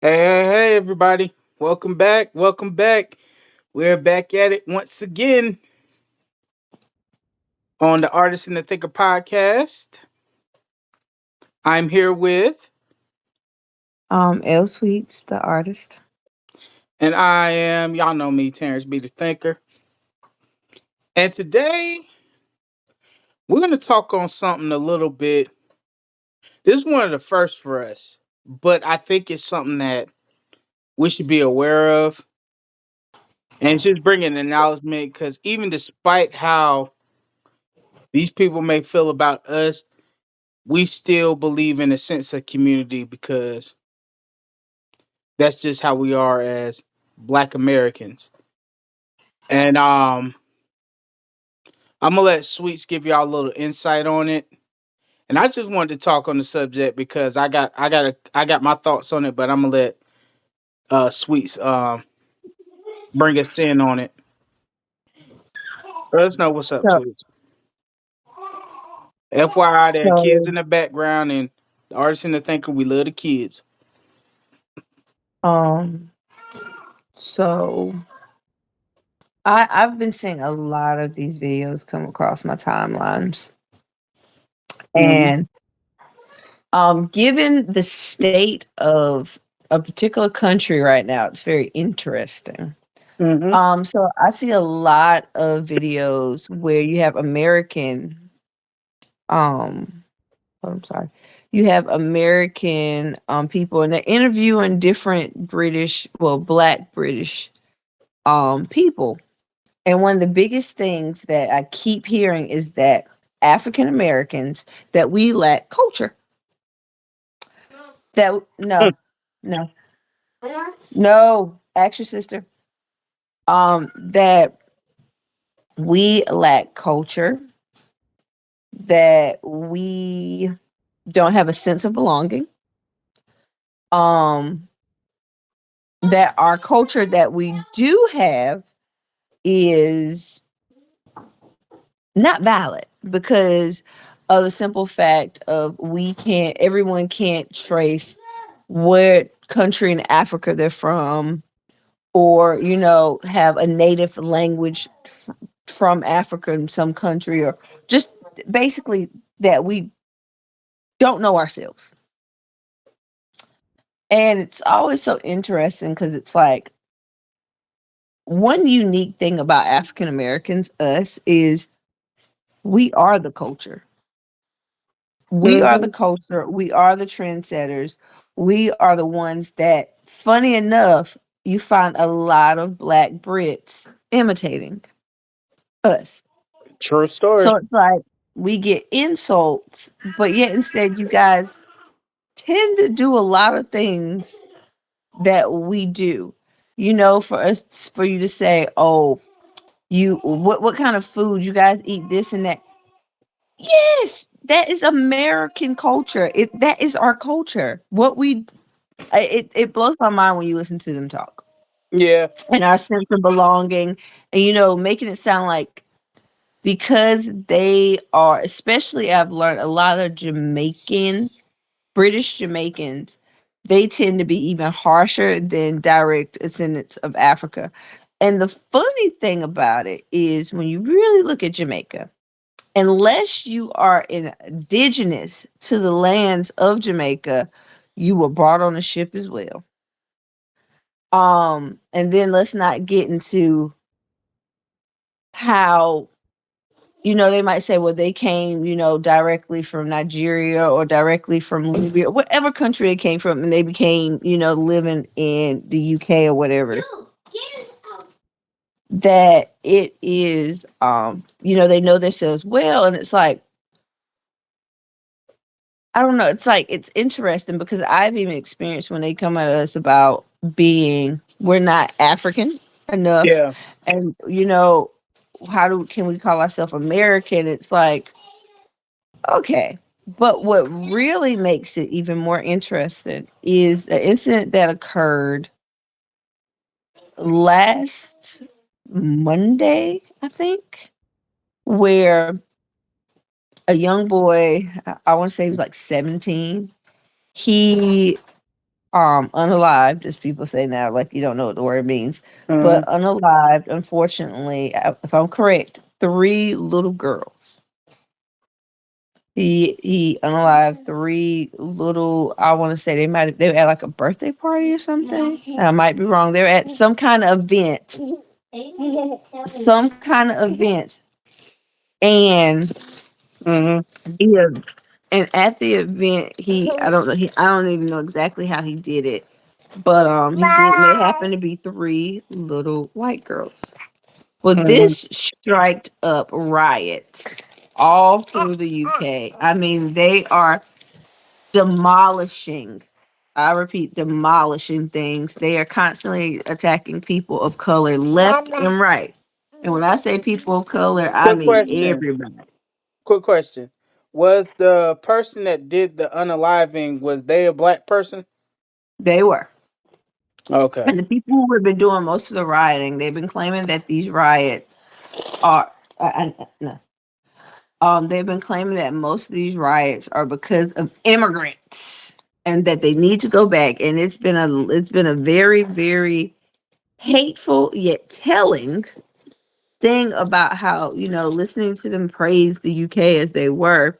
Hey, everybody. Welcome back. Welcome back. We're back at it once again on the Artist and the Thinker podcast. I'm here with, L Sweets, the artist. and I am, y'all know me, Terrence B. the Thinker. And today, we're going to talk on something a little bit. This is one of the first for us, but I think it's something that we should be aware of. And it's just bringing an acknowledgement because even despite how these people may feel about us, we still believe in a sense of community because that's just how we are as Black Americans. And I'm gonna let Sweets give y'all a little insight on it. And I just wanted to talk on the subject because I got my thoughts on it, but I'm gonna let Sweets bring us in on it. Let us know what's up, So, Sweets. FYI, there are kids so, in the background and the artists in the thinker. We love the kids. um, so I've been seeing a lot of these videos come across my timelines, Mm-hmm. and given the state of a particular country right now, it's very interesting. Mm-hmm. So I see a lot of videos where you have um, I'm sorry. You have American people and they're interviewing different black British people. And one of the biggest things that I keep hearing is that African Americans that we lack culture. That no, no, no, ask your sister. That we lack culture, that we don't have a sense of belonging. Um, that our culture that we do have is not valid because of the simple fact of everyone can't trace what country in Africa they're from, or have a native language from Africa in some country, or just basically that we don't know ourselves. And it's always so interesting because it's like one unique thing about African Americans, us, is we are the culture. We are the Mm-hmm. culture. We are the trendsetters. We are the ones that, funny enough, you find a lot of Black Brits imitating us. True story. So it's like we get insults, but yet instead, you guys tend to do a lot of things that we do. For us, for you to say, "Oh, what kind of food you guys eat this and that." Yes, that is American culture. That is our culture. It blows my mind when you listen to them talk, Yeah. and our sense of belonging, and making it sound like because they are, especially I've learned a lot of British Jamaicans, they tend to be even harsher than direct descendants of Africa. And the funny thing about it is when you really look at Jamaica, unless you are indigenous to the lands of Jamaica, you were brought on a ship as well. And then let's not get into how they might say, well, they came, directly from Nigeria or directly from Libya, whatever country they came from, and they became, living in the UK or whatever. That it is, they know themselves well, and it's like, I don't know. It's like it's interesting because I've even experienced when they come at us about being we're not African enough, Yeah. and how do can we call ourselves American? It's like okay, but what really makes it even more interesting is an incident that occurred last Monday, I think, where a young boy, I want to say he was like 17. He unalived, as people say now, like you don't know what the word means. Uh-huh. But unalived, unfortunately, if I'm correct, three little girls. He unalived three little. I want to say they were at like a birthday party or something. I might be wrong. They were at some kind of event, and Mm-hmm. the and at the event, I don't know, I don't even know exactly how he did it, but he did. There happened to be three little white girls. Well, Mm-hmm. this striked up riots all through the UK. I mean, they are demolishing. I repeat, demolishing things. They are constantly attacking people of color left and right. And when I say people of color, I Quick mean question. everybody. Quick question. Was the person that did the unaliving, was they a black person? They were. Okay. And the people who have been doing most of the rioting, they've been claiming that these riots are, no, they've been claiming that most of these riots are because of immigrants and that they need to go back. And it's been a very, very hateful yet telling thing about how, listening to them praise the UK as they were.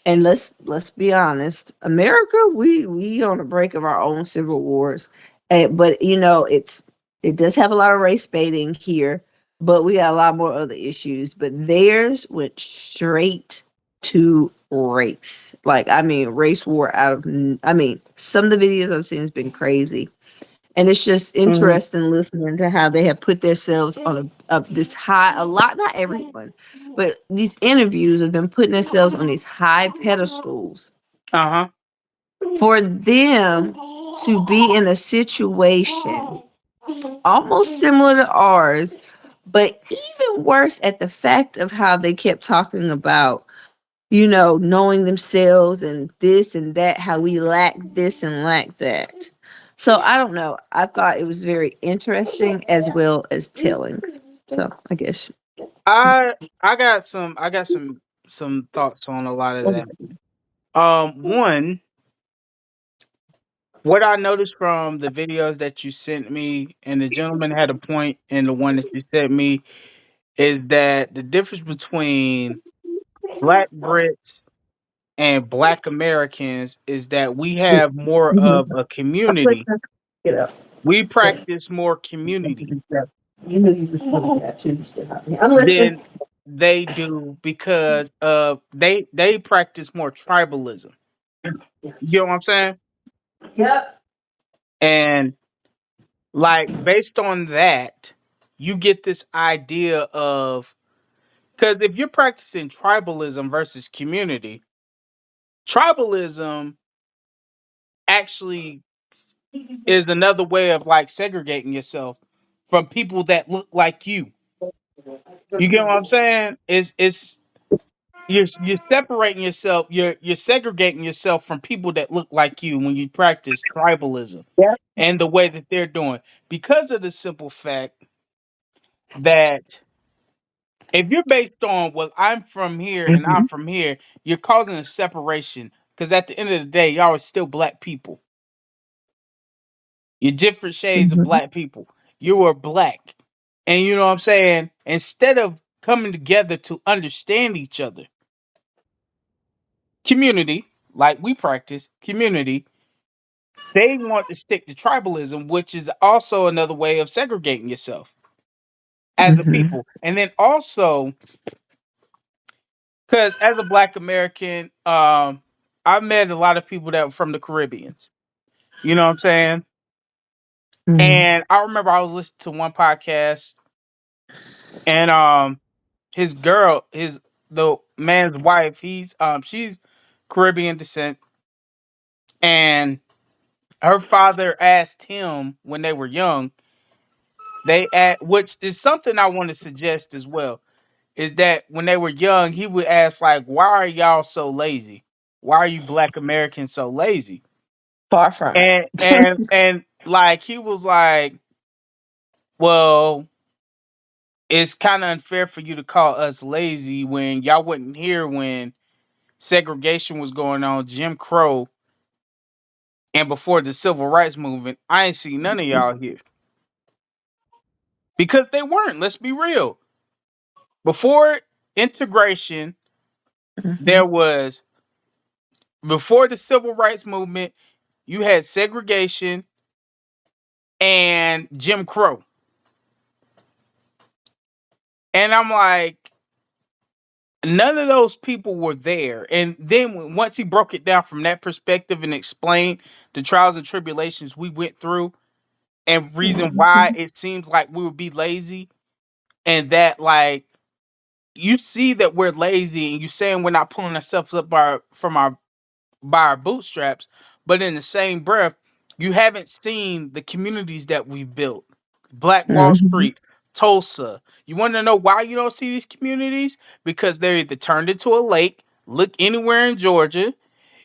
And let's be honest, America, we on the brink of our own civil wars. But it does have a lot of race baiting here, but we got a lot more other issues. But theirs went straight to race. Like, I mean, race war out of I mean, some of the videos I've seen has been crazy. And it's just Mm-hmm. interesting listening to how they have put themselves on this high, a lot, not everyone, but these interviews of them putting themselves on these high pedestals Uh-huh. for them to be in a situation almost similar to ours, but even worse at the fact of how they kept talking about, knowing themselves and this and that, how we lack this and lack that. So I don't know. I thought it was very interesting as well as telling. So I guess. I I got some thoughts on a lot of that. One, what I noticed from the videos that you sent me, and the gentleman had a point in the one that you sent me, is that the difference between Black Brits and Black Americans is that we have more of a community. Get up. We practice more community You knew you was doing that too. I'm listening. than they do because they practice more tribalism. You get what I'm saying? Yep. And like based on that, you get this idea of, because if you're practicing tribalism versus community, tribalism actually is another way of like segregating yourself from people that look like you. You get what I'm saying? It's you're separating yourself, you're segregating yourself from people that look like you when you practice tribalism Yep. and the way that they're doing, because of the simple fact that if you're based on, well, I'm from here and I'm Mhm. from here, you're causing a separation. Because at the end of the day, y'all are still black people. You're different shades of Mhm. black people. You are black. And you know what I'm saying? Instead of coming together to understand each other, community, like we practice, community, they want to stick to tribalism, which is also another way of segregating yourself as a Mhm. people. And then also, because as a black American, I've met a lot of people that were from the Caribbeans. You know what I'm saying? Mhm. And I remember I was listening to one podcast, and his girl, his the man's wife, she's Caribbean descent, and her father asked him when they were young, which is something I want to suggest as well, is that when they were young, he would ask like, "Why are y'all so lazy? Why are you Black Americans so lazy?" Far from it. And like he was like, "Well, it's kind of unfair for you to call us lazy when y'all wasn't here when segregation was going on, Jim Crow, and before the civil rights movement, I ain't see none of y'all here because they weren't. Let's be real. Before integration, there Mhm. was before the civil rights movement, you had segregation and Jim Crow. And I'm like, none of those people were there. And then once he broke it down from that perspective and explained the trials and tribulations we went through and reason why Mhm. it seems like we would be lazy and that like you see that we're lazy and you saying we're not pulling ourselves up by our bootstraps, but in the same breath, you haven't seen the communities that we've built. Black Wall Mhm. Street, Tulsa. You want to know why you don't see these communities? Because they're either turned into a lake, look anywhere in Georgia,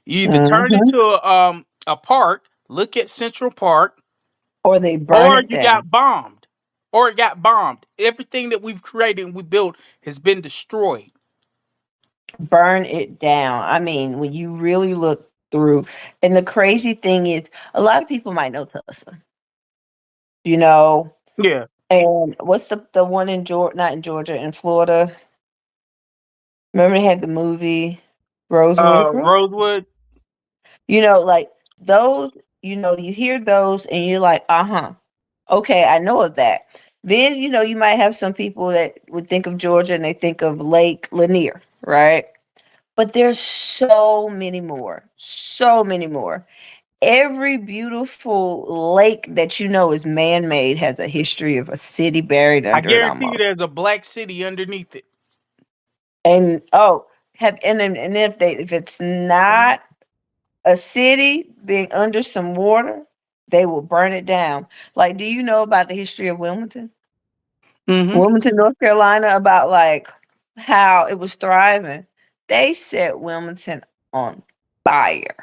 you either turned Mhm. into a park, look at Central Park, Or they burn or it you down. got bombed. Or it got bombed. Everything that we've created and we built has been destroyed. Burn it down. I mean, when you really look through, and the crazy thing is, a lot of people might know Tulsa, you know, Yeah. and what's the one in Georgia, not in Georgia, in Florida? Remember they had the movie Rosewood? Rosewood. Like those, you hear those and you're like, uh-huh. Okay, I know of that. Then, you might have some people that would think of Georgia and they think of Lake Lanier, right? But there's so many more. So many more. Every beautiful lake that is man-made has a history of a city buried I under it guarantee you almost. there's a black city underneath it. And have and if it's not a city being under some water, they will burn it down. Like, do you know about the history of Wilmington? Mm-hmm. Wilmington, North Carolina, about like how it was thriving. They set Wilmington on fire.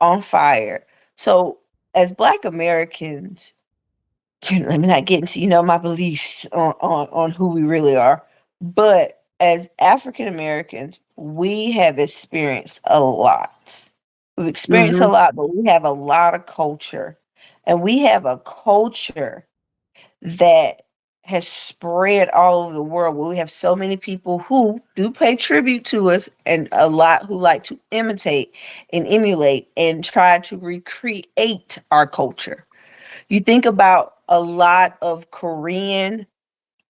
On fire. So as Black Americans, let me not get into, my beliefs on who we really are. But as African Americans, we have experienced a lot. We've experienced a Mm-hmm. lot, but we have a lot of culture. And we have a culture that has spread all over the world where we have so many people who do pay tribute to us and a lot who like to imitate and emulate and try to recreate our culture. You think about a lot of Korean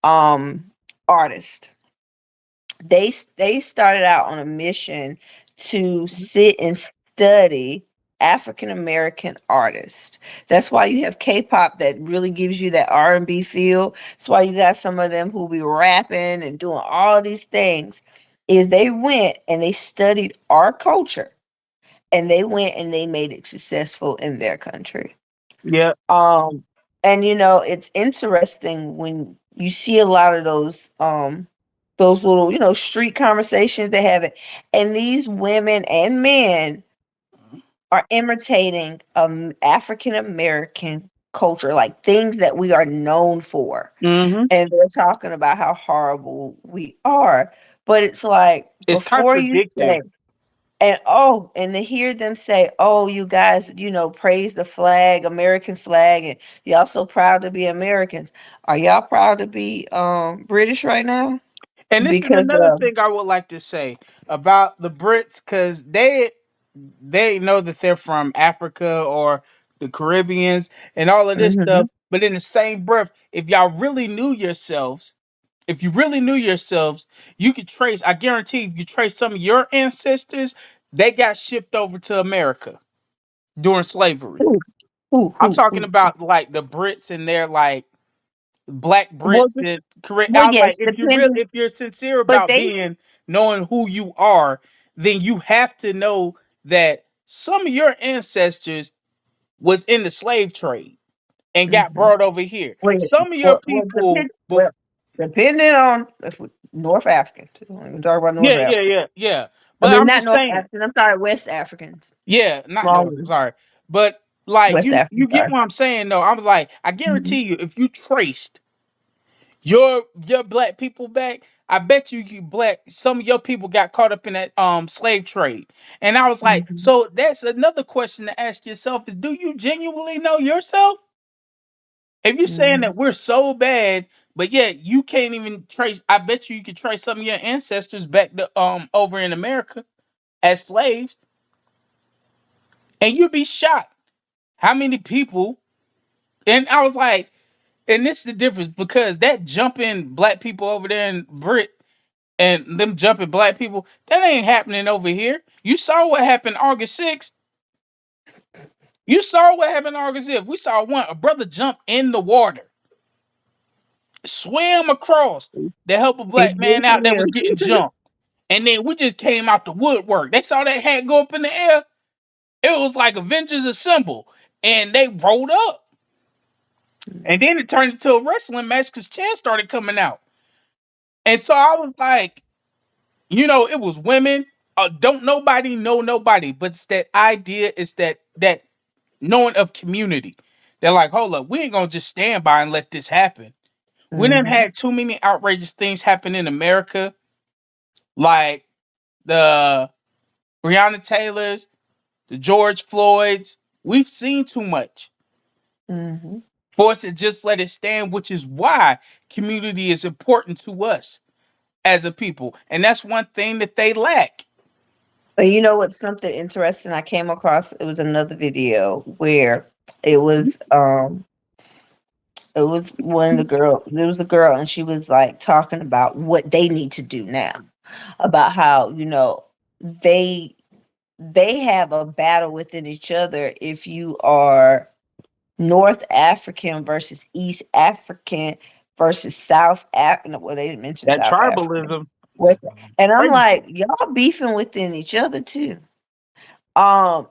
um artists. They started out on a mission to sit and study African American artists. That's why you have K-pop that really gives you that R&B feel. That's why you got some of them who be rapping and doing all these things. Is they went and they studied our culture and they went and they made it successful in their country. Yeah. Um, and it's interesting when you see a lot of those little, street conversations they have it, and these women and men are imitating African American culture, like things that we are known for. Mm-hmm. And they're talking about how horrible we are. But it's like It's before you contradictive. say and to hear them say, "Oh, you guys, praise the flag, American flag, and y'all so proud to be Americans." Are y'all proud to be British right now? And this is Because another thing I would like to say about the Brits, because they know that they're from Africa or the Caribbeans and all of this stuff. Mhm. But in the same breath, if y'all really knew yourselves, if you really knew yourselves, you could trace. I guarantee, if you trace some of your ancestors, they got shipped over to America during slavery. Who, I'm talking who? about like the Brits and their like black Well, Brits and correct. well, I was like, yes, depending, if you're sincere but about they being knowing who you are, then you have to know that some of your ancestors was in the slave trade and got mhm. brought over here. Well, Some of your people, depending on if North Africans. We don't even talk about North Africa. yeah. I But mean, I'm not just North saying, African. I'm sorry, West Africans. yeah, not North. Wrong. Sorry, but like West you African. get Sorry. what I'm saying though. I was like, I Mhm. guarantee you, if you traced your black people back, I bet you black some of your people got caught up in that slave trade. And I was like, Mhm. so that's another question to ask yourself is do you genuinely know yourself? If you're saying Mhm. that we're so bad, but yet you can't even trace, I bet you could trace some of your ancestors back to over in America as slaves, and you'd be shocked how many people. And I was like, and this is the difference because that jumping black people over there in Brit and them jumping black people, that ain't happening over here. You saw what happened August 6th. You saw what happened August 6th. We saw a brother jump in the water, swim across to help a It black man gets out that real. was getting jumped. And then we just came out the woodwork. They saw that hat go up in the air. It was like Avengers Assemble. And they rolled up. And then it turned into a wrestling match because Chad started coming out. And so I was like, it was women. Don't nobody know nobody, but it's that idea, it's that knowing of community. They're like, hold up, we ain't gonna just stand by and let this happen. We done Mhm. had too many outrageous things happen in America, like the Breonna Taylors, the George Floyds. We've seen too much Mhm. for us to just let it stand, which is why community is important to us as a people. And that's one thing that they lack. But you know what's something interesting I came across? It was another video where it was um it was one of the girl there was a girl and she was like talking about what they need to do now. About how, they they have a battle within each other if you are North African versus East African versus South African. Well, they didn't mention That South African. tribalism, With and I'm crazy. like, y'all beefing within each other too.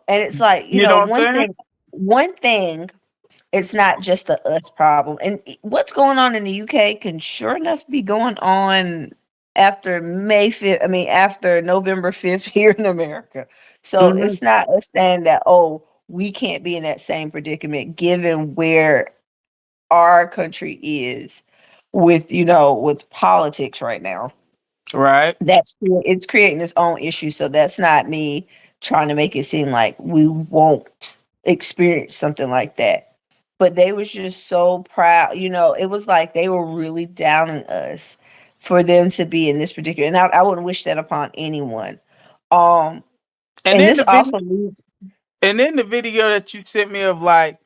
And it's like, You know what I'm saying? one thing, it's not just a us problem. And what's going on in the UK can sure enough be going on after May 5th, I mean after November 5th here in America. So Hmm. it's not us saying that, oh, we can't be in that same predicament given where our country is with, with politics right now. Right. It's creating its own issue. So that's not me trying to make it seem like we won't experience something like that. But they was just so proud. It was like they were really downing us for them to be in this particular. And I wouldn't wish that upon anyone. Um, And and then this the video, also leads. and then the video that you sent me of like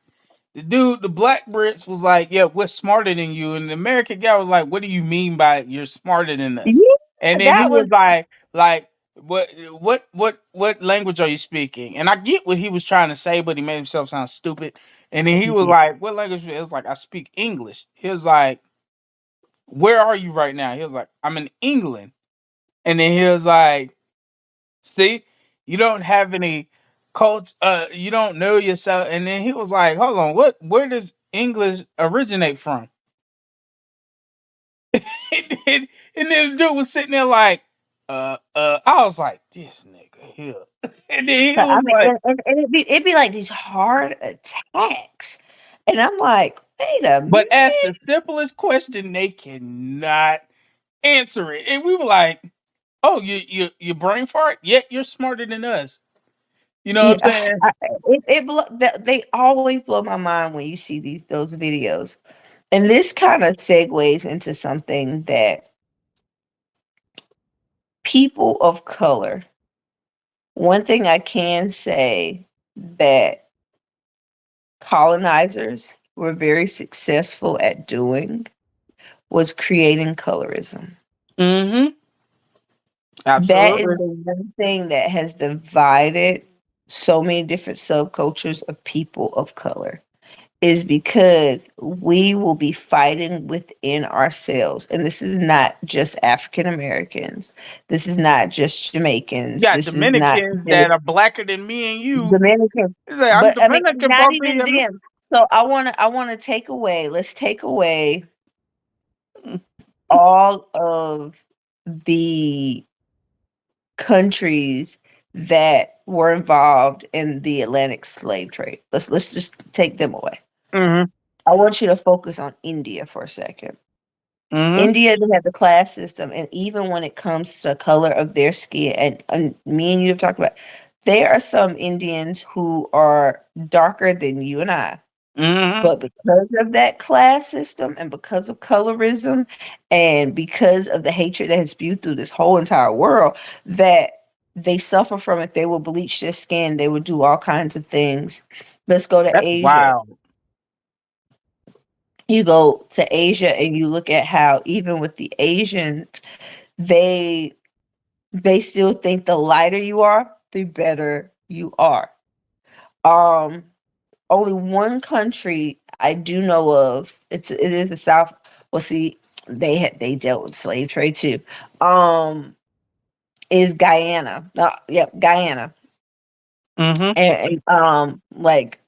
the dude, the black Brits was like, "Yeah, we're smarter than you," and the American guy was like, "What do you mean by you're smarter than us?" Yeah, And then he that was was. like, what language are you speaking? And I get what he was trying to say, but he made himself sound stupid. And then he He was did. like, "What language?" It was like, "I speak English." He was like, "Where are you right now?" He was like, "I'm in England." And then he was like, "See, you don't have any culture. You don't know yourself." And then he was like, "Hold on, what? Where does English originate from?" And then the dude was sitting there like, I was like, "This nigga here." And then he I was mean, like, and it'd be like these hard attacks, and I'm like, wait a "But ask minute. the simplest question, they cannot answer it." And we were like, "Oh, you brain fart? Yet you're smarter than us." You know what I'm Yeah, saying? they always blow my mind when you see those videos, and this kind of segues into something that people of color. One thing I can say that colonizers were very successful at doing was creating colorism. Mm-hmm. That is Absolutely. the one thing that has divided so many different subcultures of people of color is because we will be fighting within ourselves. And this is not just African Americans. This is not just You Jamaicans. got This is not Dominicans just that are blacker than me and you. Dominicans. He's like, I'm But I mean, Dominican, not Bobby. even them. So I wanna let's take away all of the countries that were involved in the Atlantic slave trade. Let's just take them away. Hmm. I want you to focus on India for a second. Mm-hmm. India, they have the class system, and even when it comes to color of their skin, and me and you have talked about, there are some Indians who are darker than you and I, Mm-hmm. but because of that class system and because of colorism and because of the hatred that has spewed through this whole entire world, that they suffer from it. They will bleach their skin. They will do all kinds of things. Let's go to That's Asia. wild. You go to Asia and you look at how even with the Asians, they they still think the lighter you are, the better you are. Um, Only one country I do know of. It is the South. Well, see, they dealt with slave trade too. Is Guyana? Yep, Guyana. Mm-hmm. And like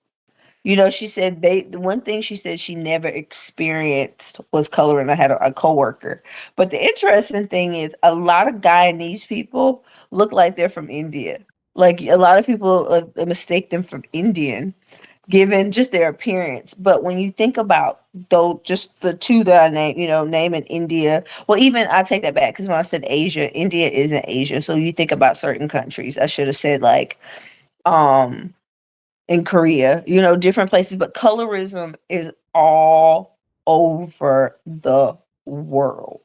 she said the one thing she said she never experienced was coloring. I had a coworker, but the interesting thing is a lot of Guyanese people look like they're from India. Like a lot of people mistake them from Indian given just their appearance. But when you think about though, just the two that I named, name in India. Well, even I take that back because when I said Asia, India isn't Asia. So you think about certain countries. I should have said like um in Korea, different places. But colorism is all over the world.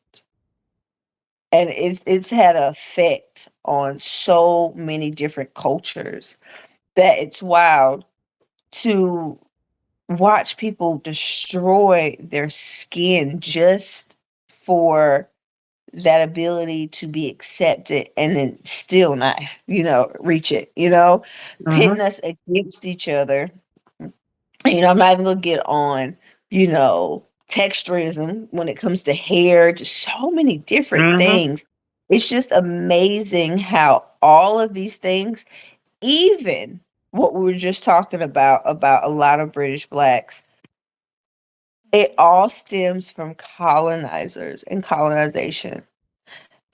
And it's had an effect on so many different cultures that it's wild to watch people destroy their skin just for that ability to be accepted and then still not, reach it, Mm-hmm. pitting us against each other. I'm not even gonna get on, texturism when it comes to hair, just so many different Mm-hmm. things. It's just amazing how all of these things, even what we were just talking about a lot of British blacks, it all stems from colonizers and colonization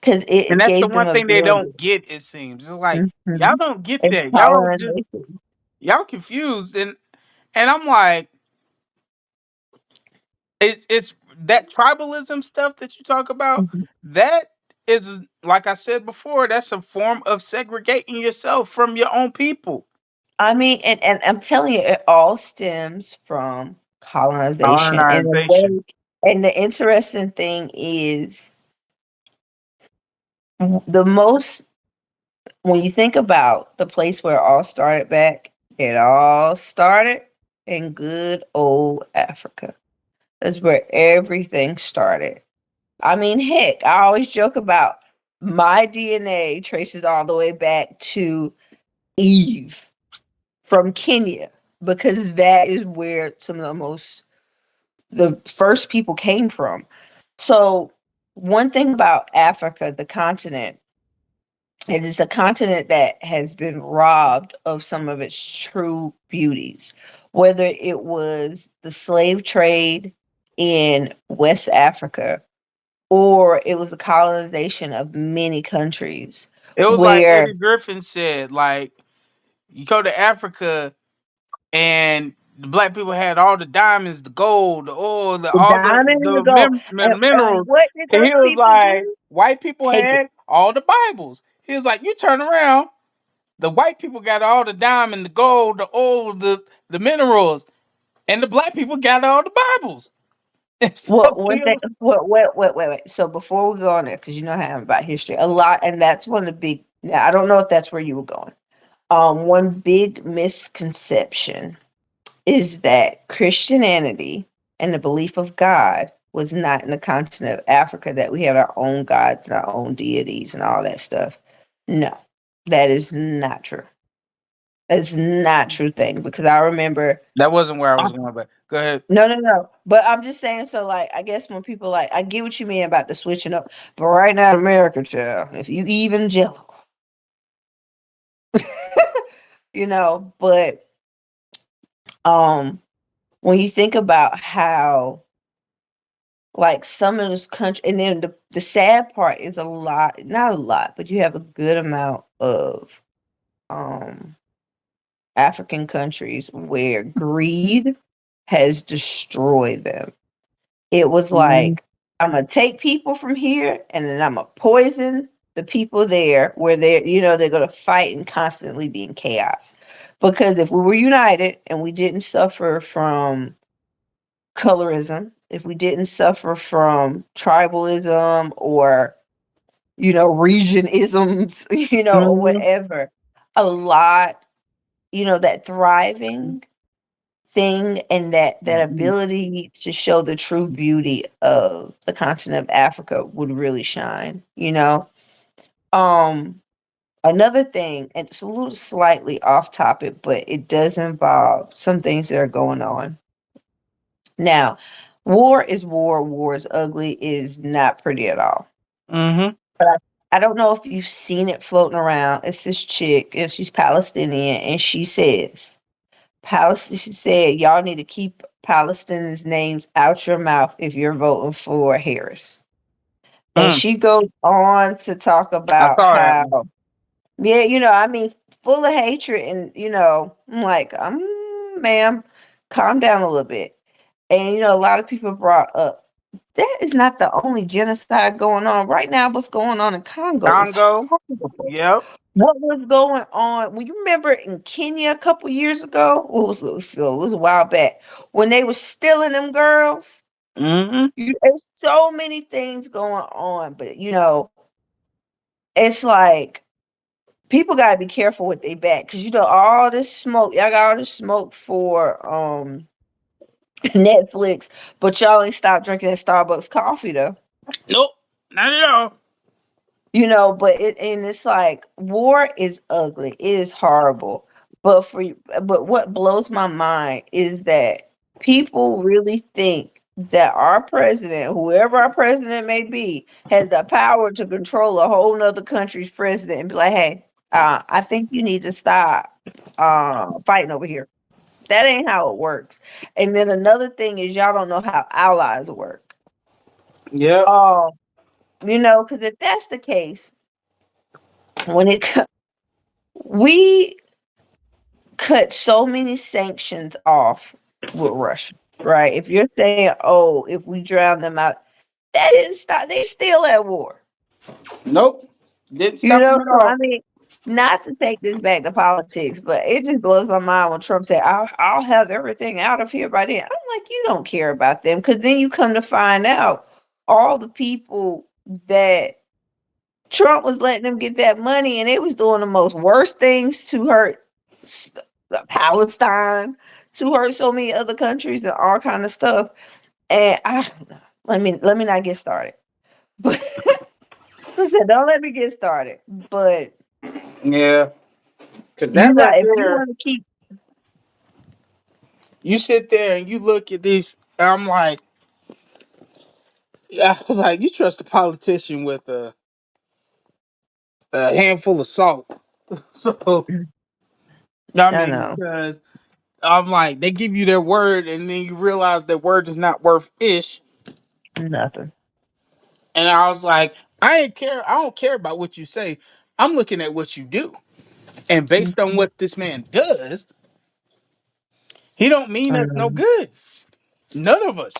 because And it that's the gave them one thing they ability. don't get, it seems. It's like y'all Mhm. don't get It's that. colonization. Y'all confused. And I'm like, it's that tribalism stuff that you talk about, Mhm. that is, like I said before, that's a form of segregating yourself from your own people. I mean, and I'm telling you, it all stems from colonization. And the Colonization. way, and the interesting thing is the most when you think about the place where it all started back, it all started in good old Africa. That's where everything started. I mean, heck, I always joke about my DNA traces all the way back to Eve from Kenya because that is where some of the first people came from. So, one thing about Africa, the continent, it is a continent that has been robbed of some of its true beauties, whether it was the slave trade in West Africa or it was the colonization of many countries It was like where Eddie Griffin said, like, you go to Africa and the black people had all the diamonds, the gold, the oil, the all diamond and the the gold. And minerals. what did And those he was people like, do? white people Take it. had all the Bibles. He was like, you turn around, the white people got all the diamond, the gold, the oil, the minerals, and the black people got all the Bibles. And so What one he thing? was, Wait. So before we go on there, because you know how I'm about history a lot, and that's one of the big. Now I don't know if that's where you were going. One big misconception is that Christianity and the belief of God was not in the continent of Africa. That we had our own gods and our own deities and all that stuff. No, that is not true. That's not true thing because I remember. that wasn't where I was going, but go ahead. No, no, no. But I'm just saying, so like, I guess when people like, I get what you mean about the switching up, but right now in America, child, if you evangelical, but um, when you think about how like some of this country, and then the sad part is a lot, not a lot, but you have a good amount of um African countries where greed has destroyed them. It was Mhm. like I'm gonna take people from here and then I'm gonna poison the people there where they're gonna fight and constantly be in chaos. Because if we were united and we didn't suffer from colorism, if we didn't suffer from tribalism or regionisms, or Mhm. whatever, a lot, that thriving thing and that Mhm. ability to show the true beauty of the continent of Africa would really shine. Um Another thing, and it's a little slightly off topic, but it does involve some things that are going on. Now, war is war, war is ugly, it is not pretty at all. Mhm. But I don't know if you've seen it floating around. It's this chick, and she's Palestinian, and she says, Palestine, she said, y'all need to keep Palestinians' names out your mouth if you're voting for Harris. And Mm. she goes on to talk I about saw that one. how, yeah, I mean, full of hatred. And, I'm like, ma'am, calm down a little bit. And, a lot of people brought up that is not the only genocide going on. Right now, what's going on in Congo is Congo. horrible. Yep. What was going on? Well, you remember in Kenya a couple years ago? It was a while back when they were stealing them girls. Mhm. There's so many things going on, but it's like people gotta be careful what they back because all this smoke. Y'all got all this smoke for Netflix, but y'all ain't stopped drinking that Starbucks coffee though. Nope. Not at all. But it's like war is ugly. It is horrible. But what blows my mind is that people really think that our president, whoever our president may be, has the power to control a whole nother country's president and be like, hey, I think you need to stop fighting over here. That ain't how it works. And then another thing is y'all don't know how allies work. Yep. Um, because if that's the case, when we cut so many sanctions off with Russia, right? If you're saying, oh, if we drown them out, that didn't stop. They still at war. Nope. Didn't stop them at So I all. mean, not to take this back to politics, but it just blows my mind when Trump said, I'll have everything out of here by then. I'm like, you don't care about them. Because then you come to find out all the people that Trump was letting them get that money and they was doing the most worst things to hurt Palestine, to hurt so many other countries and all kind of stuff. And let me not get started. But I said, don't let me get started. But Yeah. Cause that right if you there, want to keep, you sit there and you look at these. I'm like, I was like, you trust a politician with a handful of salt. So I I mean, know because I'm like, they give you their word, and then you realize their word is not worth ish. nothing. And I was like, I ain't care. I don't care about what you say. I'm looking at what you do, and based on what this man does, he don't mean us no Mhm. good. None of us.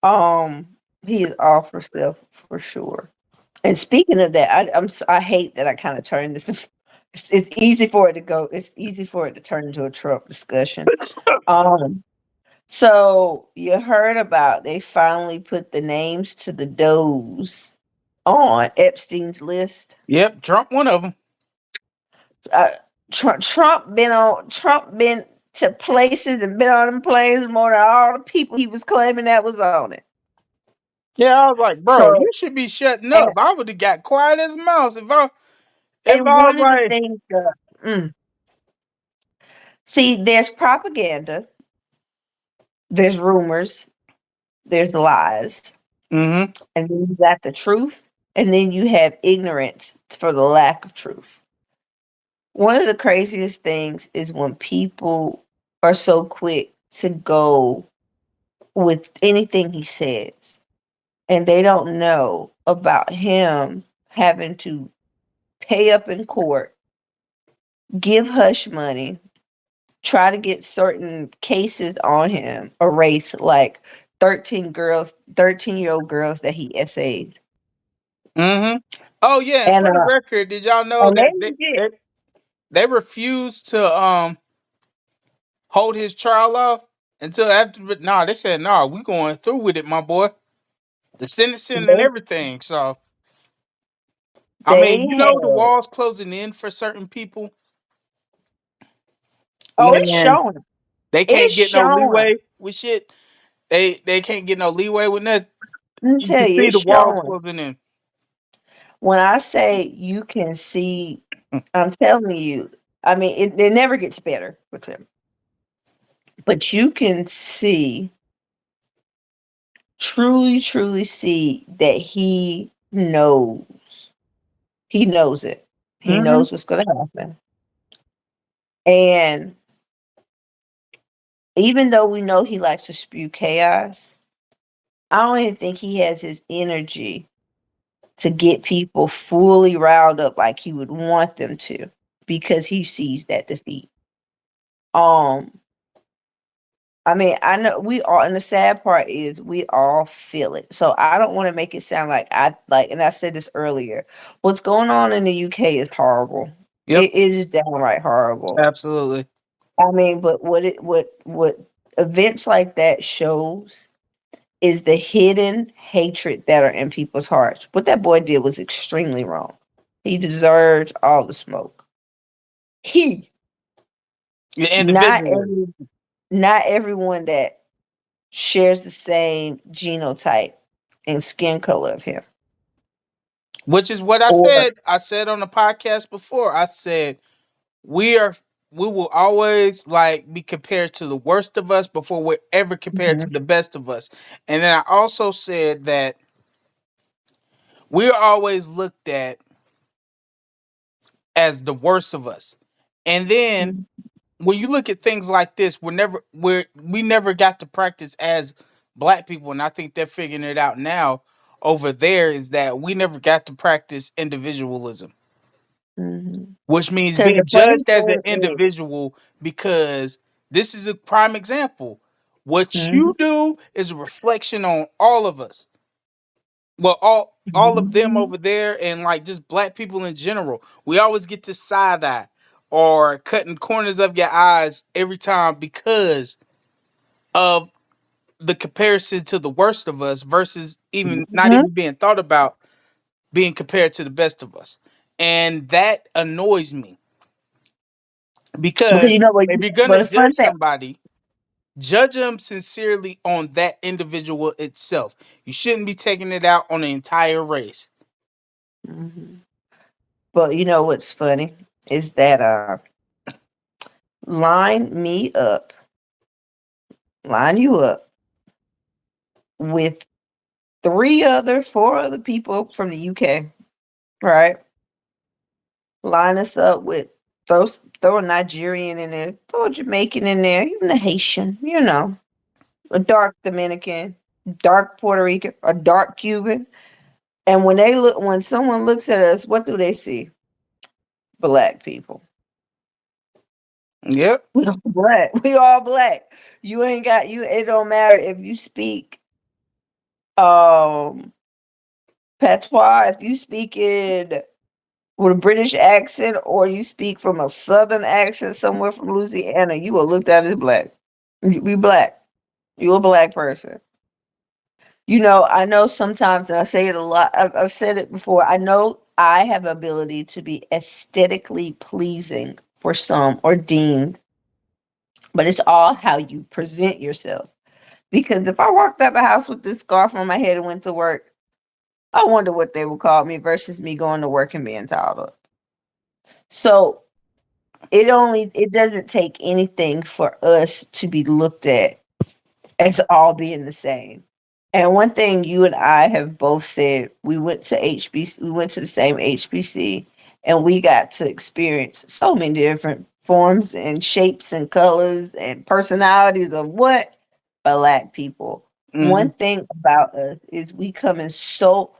Um, he is off for stuff for sure. And speaking of that, I hate that I kind of turned this. It's easy for it to go. It's easy for it to turn into a Trump discussion. Um, so you heard about they finally put the names to the does on Epstein's list. Yep, Trump, one of them. Uh, Trump been to places and been on them planes more than all the people he was claiming that was on it. Yeah, I was like, bro, So you should be shutting and up. I would have got quiet as a mouse if and I was one of the like, things that see, there's propaganda, there's rumors, there's lies, mm-hmm. and then you got the truth, and then you have ignorance for the lack of truth. One of the craziest things is when people are so quick to go with anything he says, and they don't know about him having to pay up in court, give hush money, try to get certain cases on him erased, like 13-year-old girls that he essayed. Mm-hmm. Oh yeah, and And for the record, did y'all know they that legit. they refused to hold his trial off until after? But no, they said no, we going through with it, my boy. The sentencing and They everything. So I they mean, you know, the had walls closing in for certain people, oh, it's and showing. they It's can't get no showing. leeway with shit. They can't get no leeway with that. Let me You can tell you, see it's the walls showing. closing in. When I say you can see, I'm telling you, I mean, it never gets better with him. But you can see, truly, truly see that he knows. He knows it. He Mm-hmm. knows what's going to happen. And even though we know he likes to spew chaos, I don't even think he has his energy to get people fully riled up like he would want them to because he sees that defeat. Um, I mean, I know we all, and the sad part is we all feel it. So I don't want to make it sound like I like, and I said this earlier. What's going on in the UK is horrible. Yep. It is downright horrible. Absolutely. I mean, but what events like that shows is the hidden hatred that are in people's hearts. What that boy did was extremely wrong. He deserves all the smoke. He, Yeah, not individually, not everyone that shares the same genotype and skin color of him. which is what I Or said. I said on the podcast before. I said we are we will always like be compared to the worst of us before we're ever compared to Mhm, the best of us. And then I also said that we're always looked at as the worst of us. And then mhm, when you look at things like this, we never got to practice as black people, and I think they're figuring it out now over there is that we never got to practice individualism, mhm. which means 'Cause the being funny judged as an thing is, individual because this is a prime example. What mhm, you do is a reflection on all of us. Well, all of them mhm, over there and like just black people in general. We always get to side eye or cutting corners of your eyes every time because of the comparison to the worst of us versus even not mhm. even being thought about being compared to the best of us. And that annoys me Because because you know what? if you're gonna But a judge fun fact. somebody, judge them sincerely on that individual itself. You shouldn't be taking it out on the entire race. Mhm. But you know what's funny is that line me up, line you up with 4 other people from the UK, right? Line us up with throw a Nigerian in there, throw a Jamaican in there, even a Haitian, a dark Dominican, dark Puerto Rican, a dark Cuban. And when someone looks at us, what do they see? Black people. Yep. We all black. We all black. You ain't got you. It don't matter if you speak um patois, if you speak in with a British accent, or you speak from a Southern accent somewhere from Louisiana, you are looked at as black. You be black. You a black person. I know sometimes, and I say it a lot. I've said it before. I know I have ability to be aesthetically pleasing for some or deemed, but it's all how you present yourself. Because if I walked out the house with this scarf on my head and went to work, I wonder what they would call me versus me going to work and being towed up. So it doesn't take anything for us to be looked at as all being the same. And one thing you and I have both said, we went to the same HBC, and we got to experience so many different forms and shapes and colors and personalities of what black people. Mm-hmm. One thing about us is we come in so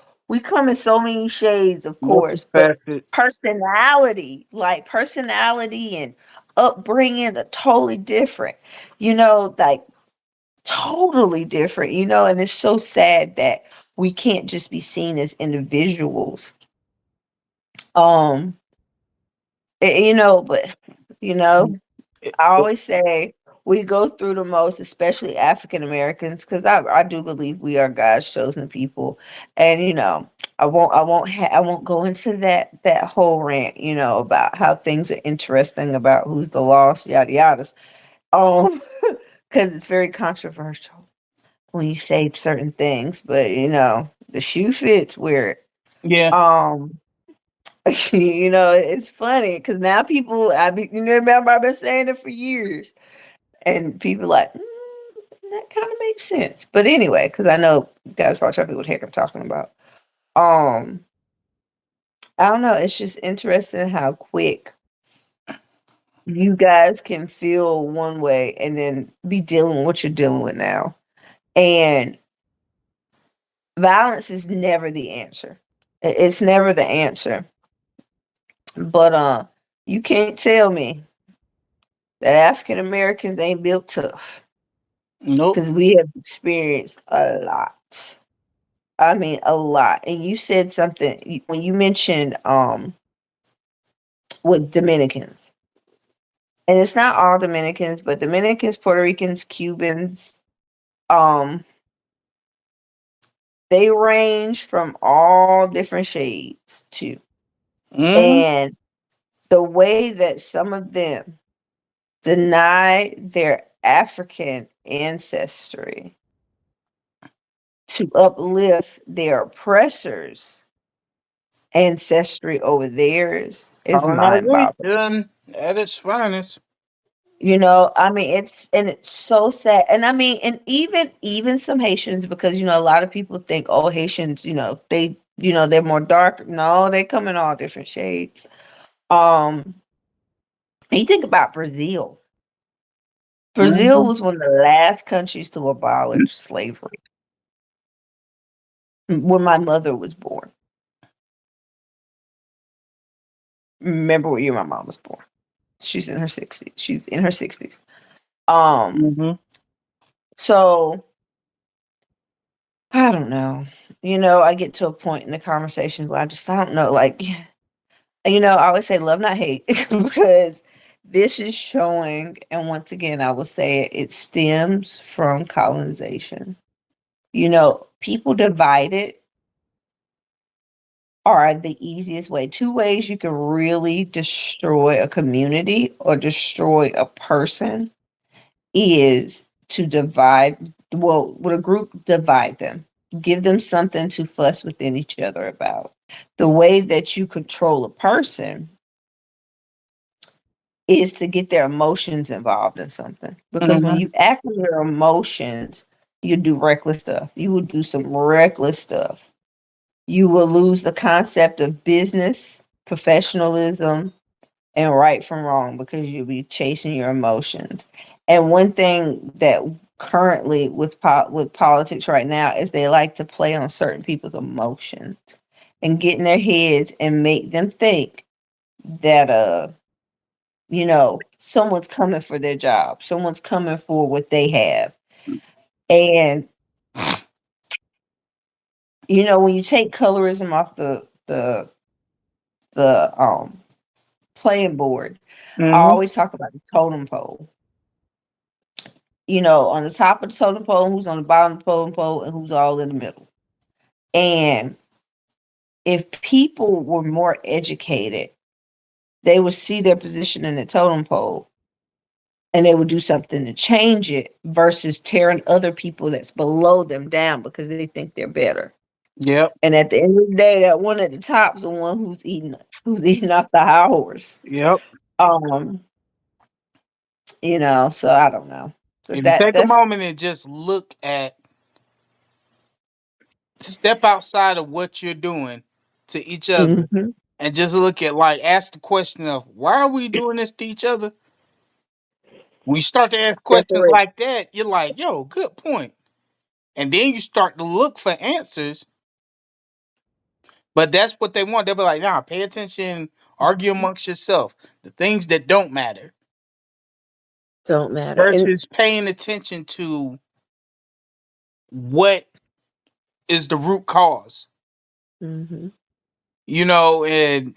many shades, of course, but Multifaceted. personality and upbringing are totally different. Like totally different, and it's so sad that we can't just be seen as individuals. Um, but you know, It- I always say we go through the most, especially African Americans, because I do believe we are God's chosen people, and I won't go into that whole rant, about how things are interesting about who's the lost, yada yada, um, because it's very controversial when you say certain things, but the shoe fits where yeah. um it's funny because now people remember I've been saying it for years, and people like, that kind of makes sense. But anyway, because I know you guys probably trying to what the heck I'm talking about. Um, I don't know. It's just interesting how quick you guys can feel one way and then be dealing with what you're dealing with now. And violence is never the answer. It's never the answer. But you can't tell me that African Americans ain't built tough Nope. because we have experienced a lot. I mean, a lot. And you said something when you mentioned with Dominicans. And it's not all Dominicans, but Dominicans, Puerto Ricans, Cubans, um, they range from all different shades too. Hmm. And the way that some of them deny their African ancestry to uplift their oppressors' ancestry over theirs is mind boggling. Colonization at its finest. I mean, it's so sad. And I mean, and even some Haitians, because a lot of people think, oh, Haitians, they're more dark. No, they come in all different shades. Um, and you think about Brazil. Brazil Hmm. was one of the last countries to abolish slavery when my mother was born. Remember what year my mom was born? She's in her 60s. She's in her 60s. Um, Hmm. so I don't know. I get to a point in the conversation where I don't know. Like, I always say love, not hate, because this is showing, and once again, I will say it stems from colonization. People divided are the easiest way. Two ways you can really destroy a community or destroy a person is to divide, well, with a group, divide them, give them something to fuss within each other about. The way that you control a person is to get their emotions involved in something. Because when Hmm. you act on your emotions, you do reckless stuff. You will do some reckless stuff. You will lose the concept of business, professionalism, and right from wrong because you'll be chasing your emotions. And one thing that currently with politics right now is they like to play on certain people's emotions and get in their heads and make them think that someone's coming for their job, someone's coming for what they have. And when you take colorism off the playing board, I Hmm. always talk about the totem pole. On the top of the totem pole, who's on the bottom of the totem pole, and who's all in the middle. And if people were more educated, they would see their position in the totem pole and they would do something to change it versus tearing other people that's below them down because they think they're better. Yep. And at the end of the day, that one at the top is the one who's eating off the high horse. Yep. Um, so I don't know. But If you take a that's moment and just look at, step outside of what you're doing to each other, mhm. and just look at, like, ask the question of why are we doing this to each other? When you start to ask questions Separate. like that, you're like, yo, good point. And then you start to look for answers, but that's what they want. They'll be like, nah, pay attention, argue amongst yourself, the things that don't matter, Don't matter. And versus paying attention to what is the root cause. Mhm. And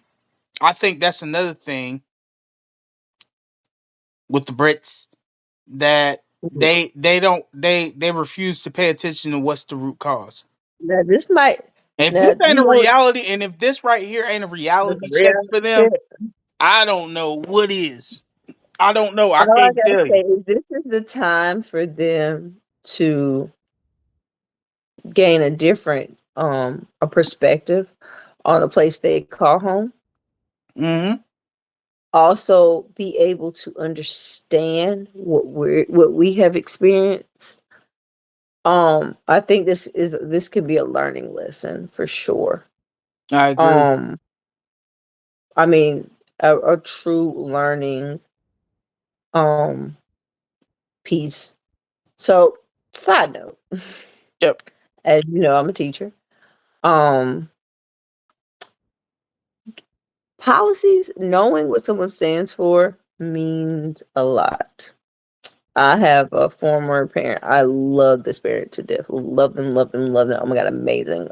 I think that's another thing with the Brits, that they refuse to pay attention to what's the root cause. Now this might And if now this ain't you a know reality, and if this right here ain't a the reality check reality for them, check. I don't know what is. I don't know. I All I can't gotta tell say you. is this is the time for them to gain a different a perspective on a place they call home. Mm-hmm. Also be able to understand what we have experienced. I think this could be a learning lesson for sure. I agree. Um I mean a true learning um piece. So side note, Yep. as you know, I'm a teacher. Um Policies, knowing what someone stands for means a lot. I have a former parent. I love this parent to death. Love them, love them, love them. Oh my god, amazing.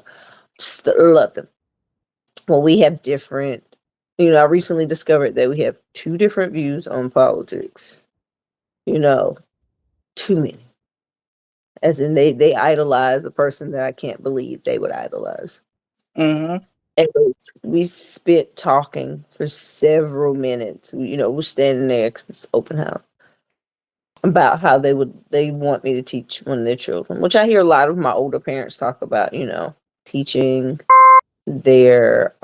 Just love them. Well, we have different. I recently discovered that we have two different views on politics. You know, too many. As in, they idolize a person that I can't believe they would idolize. Mm-hmm. And we spent talking for several minutes. We're standing there 'cause it's open house about how they want me to teach one of their children, which I hear a lot of my older parents talk about. Teaching their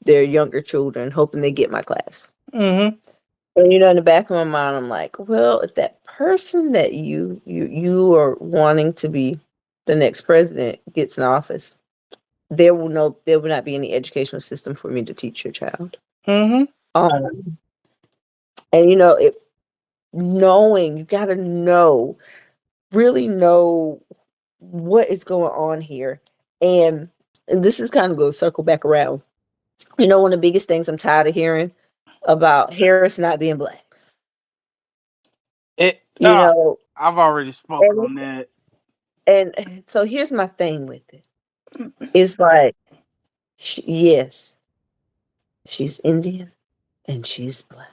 their younger children, hoping they get my class. Mm-hmm. And in the back of my mind, I'm like, well, if that person that you are wanting to be the next president gets in office, there will not be any educational system for me to teach your child. Mm-hmm. Um, and it knowing you got to really know what is going on here, and this is kind of going to circle back around. One of the biggest things I'm tired of hearing about Harris not being black. It. You know, I've already spoke and on it's, that. and so here's my thing with it. It's like, yes, she's Indian and she's black.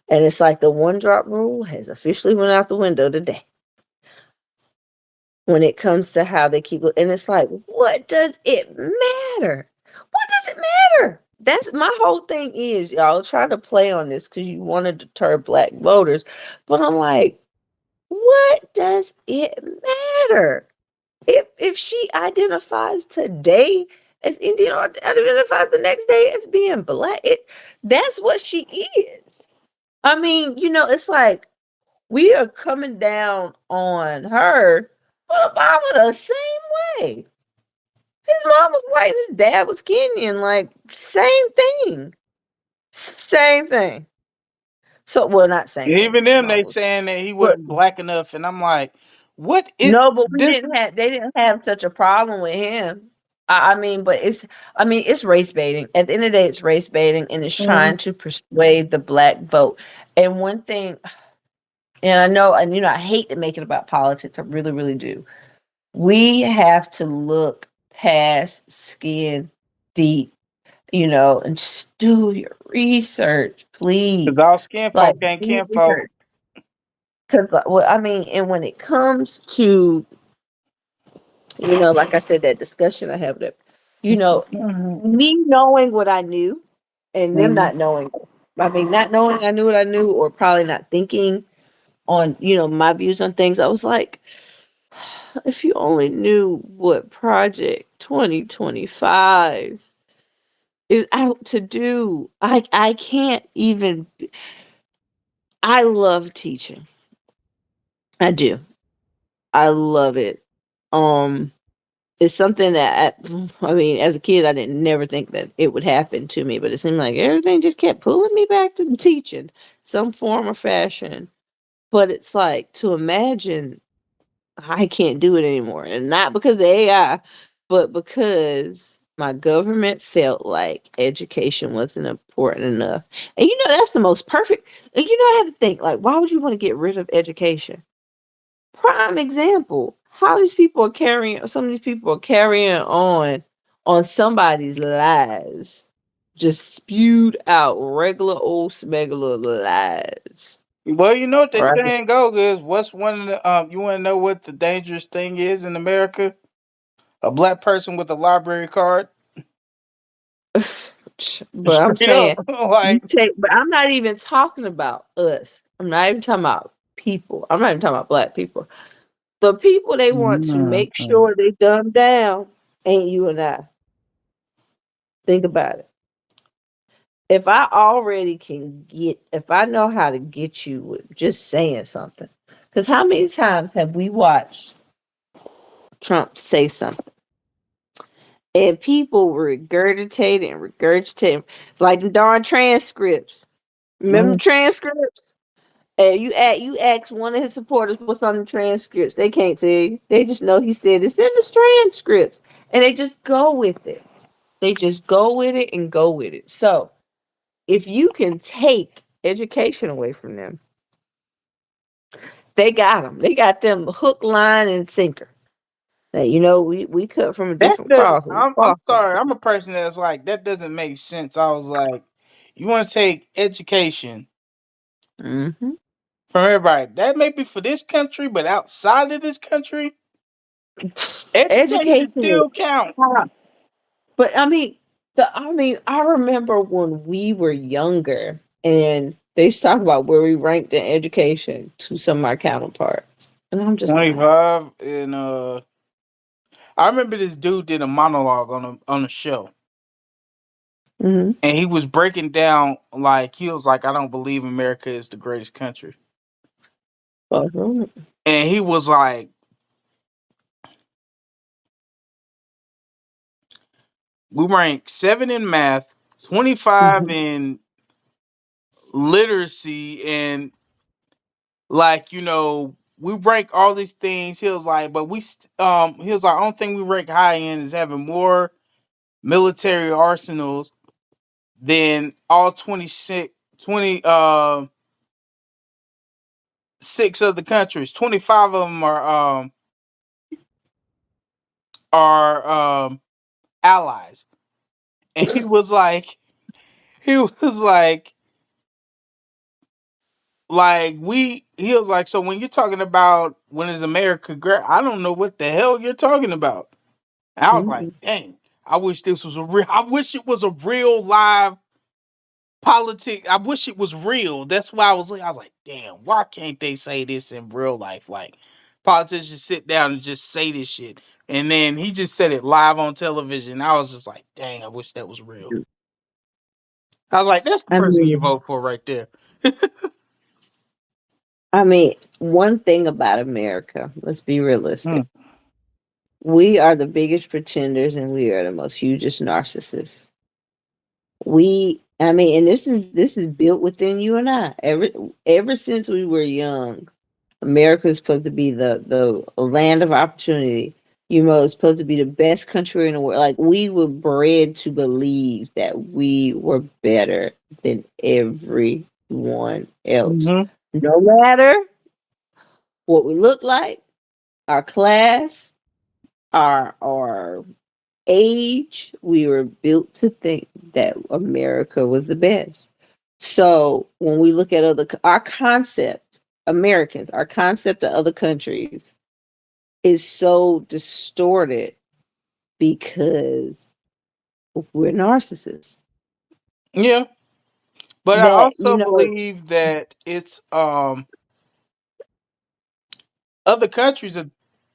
And it's like the one drop rule has officially went out the window today when it comes to how they keep and it's like, what does it matter? What does it matter? That's my whole thing is y'all try to play on this because you want to deter black voters. But I'm like, what does it matter? If she identifies today as Indian or identifies the next day as being black, that's what she is. I mean, it's like we are coming down on her, but Obama the same way. His mom was white, his dad was Kenyan, like same thing. Same thing. So well not same And thing even because his them, mom they was saying that he but wasn't black enough, and I'm like, what is no, but this? they didn't have such a problem with him. I mean, but it's race baiting. At the end of the day, it's race baiting and it's Mhm. trying to persuade the black vote. And one thing, and I know, and I hate to make it about politics, I really, really do. We have to look past skin deep, and just do your research, Cause please. all skin Like, folk ain't do your kin folk. research. Because, well, I mean, and when it comes to, like I said, that discussion I have that, Mhm. me knowing what I knew and them Mhm. not knowing, I mean, not knowing I knew what I knew, or probably not thinking on, my views on things, I was like, if you only knew what Project 2025 is out to do. I can't even I love teaching. I do. I love it. Um it's something that I mean, as a kid I didn't never think that it would happen to me, but it seemed like everything just kept pulling me back to teaching some form or fashion. But it's like to imagine I can't do it anymore. And not because of AI, but because my government felt like education wasn't important enough. And that's the most perfect. And I had to think, like, why would you want to get rid of education? Prime example. How these people are carrying some of these people are carrying on somebody's lies. Just spewed out regular old smegular lies. Well, you know what they Right? saying go is what's one of the you want to know what the dangerous thing is in America? A black person with a library card. But I'm Straight up, saying you like take but I'm not even talking about us. I'm not even talking about people. I'm not even talking about black people. The people they want to make Mhm. sure they dumb down ain't you and I. Think about it. If I know how to get you with just saying something, because how many times have we watched Trump say something and people regurgitate and regurgitate like the darn transcripts? Remember the Mhm. transcripts? And you ask one of his supporters what's on the transcripts, they can't tell you. They just know he said it's in the transcripts, and they just go with it. They just go with it and go with it. So if you can take education away from them, they got them. They got them hook, line, and sinker. Now, we cut from a That different does. cloth. I'm sorry. I'm a person that's like that doesn't make sense. I was like, you want to take education Mm-hmm. from everybody. That may be for this country, but outside of this country, education Education is still count. top. But I remember when we were younger and they used to talk about where we ranked in education to some of my counterparts. And I'm just like, 25 and I remember this dude did a monologue on a show, mm-hmm. and he was breaking down like he was like, I don't believe America is the greatest country, Fuck, right. and he was like, we rank 7 in math, 25 Mhm. in literacy, and like we rank all these things. He was like, but he was like, only thing we rank high in is having more military arsenals than all 26 20 six of the countries. 25 of them are allies. And he was he was like, so when you're talking about when is America great, I don't know what the hell you're talking about. And I was like, Mhm. dang, I wish this was a real I wish it was a real live politic. I wish it was real. That's why I was like, damn, why can't they say this in real life? Like politicians sit down and just say this shit. And then he just said it live on television. I was just like, dang, I wish that was real. I was like, that's the I person you mean, vote for right there. one thing about America, let's be realistic. Mm. We are the biggest pretenders and we are the most hugest narcissists. And this is built within you and I. Ever since we were young, America is supposed to be the land of opportunity. It's supposed to be the best country in the world. Like we were bred to believe that we were better than everyone else. Hmm. No matter what we look like, our class, our age, we were built to think that America was the best. So when we look at our concept, Americans, our concept of other countries is so distorted because we're narcissists. Yeah. But I That also believe that it's other countries have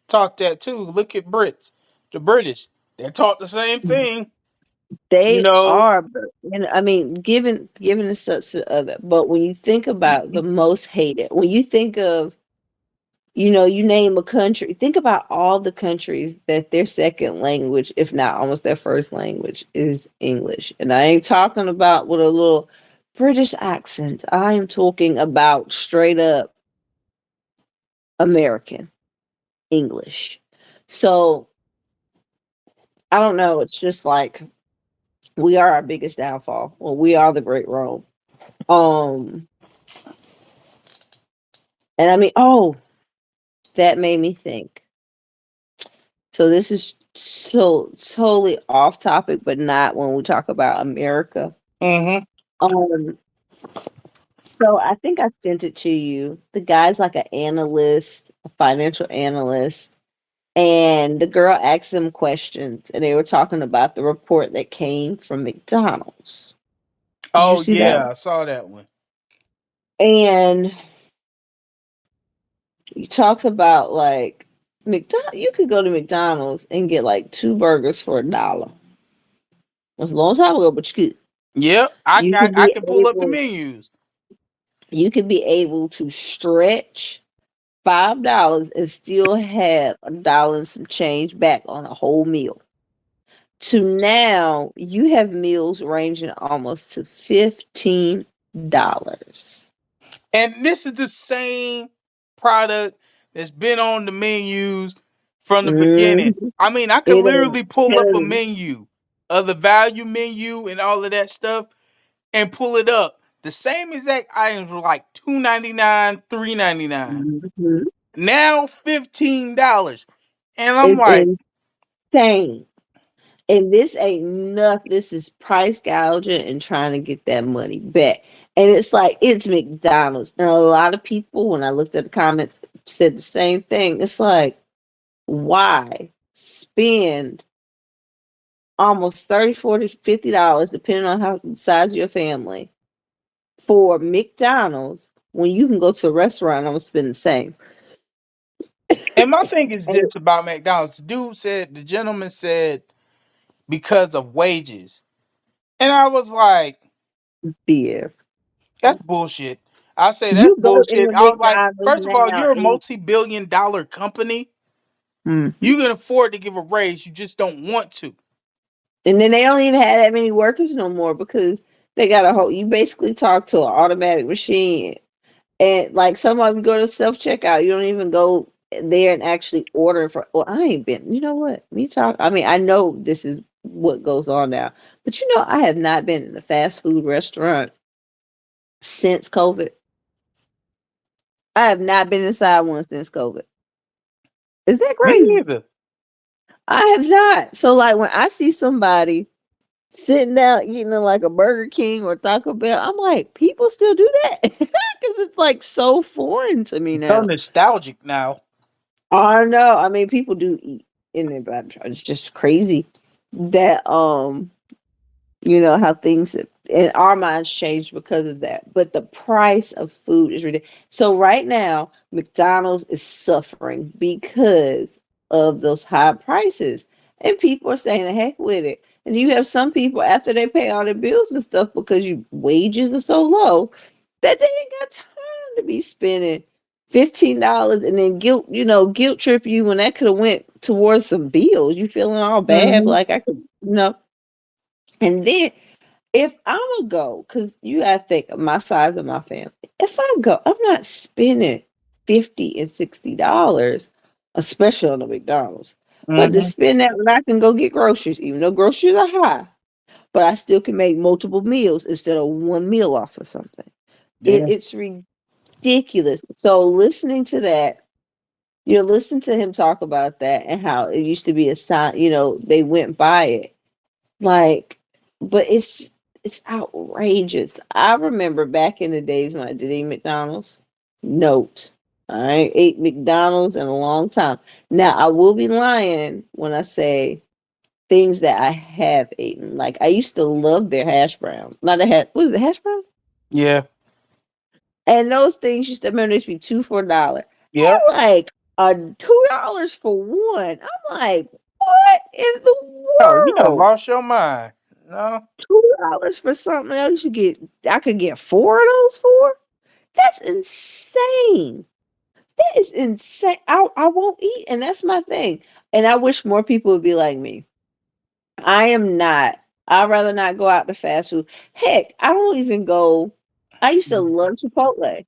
taught that too. Look at Brits. The British. They're taught the same thing. You they know. are, and given the substance of it. But when you think about the most hated, when you think of you name a country, think about all the countries that their second language, if not almost their first language, is English. And I ain't talking about with a little British accent. I am talking about straight up American English. So I don't know. It's just like we are our biggest downfall. Well, we are the Great Rome. Um, and I mean, oh, that made me think. So this is so totally off topic, but not when we talk about America. Mm-hmm. Um, so I think I sent it to you. The guy's like an analyst, a financial analyst, and the girl asked him questions, and they were talking about the report that came from McDonald's. Did you Oh see that yeah, one? I saw that one. And he talks about like McDonald. You could go to McDonald's and get like two burgers for $1. It was a long time ago, but you could. Yep, You could I be can pull up the able. menus. You could be able to stretch $5 and still have $1 and some change back on a whole meal. To now, you have meals ranging almost to $15. And this is the same product that's been on the menus from the beginning. Mhm. I mean, I could It is literally pull up a killing. menu of the value menu and all of that stuff and pull it up. The same exact items were like $2.99, $3.99. Mhm. Now $15. And I'm It's like, insane. And this ain't nothing. This is price gouging and trying to get that money back. And it's like it's McDonald's. And a lot of people, when I looked at the comments, said the same thing. It's like, why spend almost 30, 40, $50, depending on how size of your family, for McDonald's when you can go to a restaurant and I'm gonna spend the same. and my thing is And this about McDonald's. The gentleman said, because of wages. And I was like, beer. that's bullshit. I say that's You go in bullshit. the I was like, McDonald's first of all, now you're a and multi-billion-dollar company. Mhm. You can afford to give a raise. You just don't want to. And then they don't even have that many workers no more because they got a whole. You basically talk to an automatic machine, and like some of them go to self checkout. You don't even go there and actually order for. Well, I ain't been. You know what? Me talk. I mean, I know this is what goes on now, but I have not been in a fast food restaurant since COVID. I have not been inside one since COVID. Is that Me crazy? neither. I have not. So like when I see somebody sitting down eating in like a Burger King or Taco Bell, I'm like, people still do that because it's like so foreign to me So now. nostalgic now. I don't know. I mean, people do eat in there, but it's just crazy that how things in our minds change because of that. But the price of food is ridiculous. So right now, McDonald's is suffering because of those high prices. And people are saying the heck with it. And you have some people after they pay all their bills and stuff because your wages are so low that they ain't got time to be spending $15 and then guilt trip you when that could have went towards some bills. You feeling all bad, Hmm. like I could. And then if Imma go, cause you gotta think of my size of my family. If I go, I'm not spending 50 and $60, especially on the McDonald's. But to Hmm. spend that when I can go get groceries, even though groceries are high, but I still can make multiple meals instead of one meal off of something. Yeah. It's ridiculous. So listening to that, listen to him talk about that and how it used to be a sign, they went by it. Like, but it's outrageous. I remember back in the days when I did eat McDonald's. Note, I ain't ate McDonald's in a long time. Now I will be lying when I say things that I have eaten. Like I used to love their hash browns. Not the hash. What is it? Hash brown? Yeah. And those things used to remember they used to be two for $1. Yep. And like $2 for one. I'm like, what in Oh, you the done world? lost your mind. No. $2 for something else I could get four of those for? That's insane. That is insane. I won't eat, and that's my thing. And I wish more people would be like me. I am not. I'd rather not go out to fast food. Heck, I don't even go. I used to love Chipotle.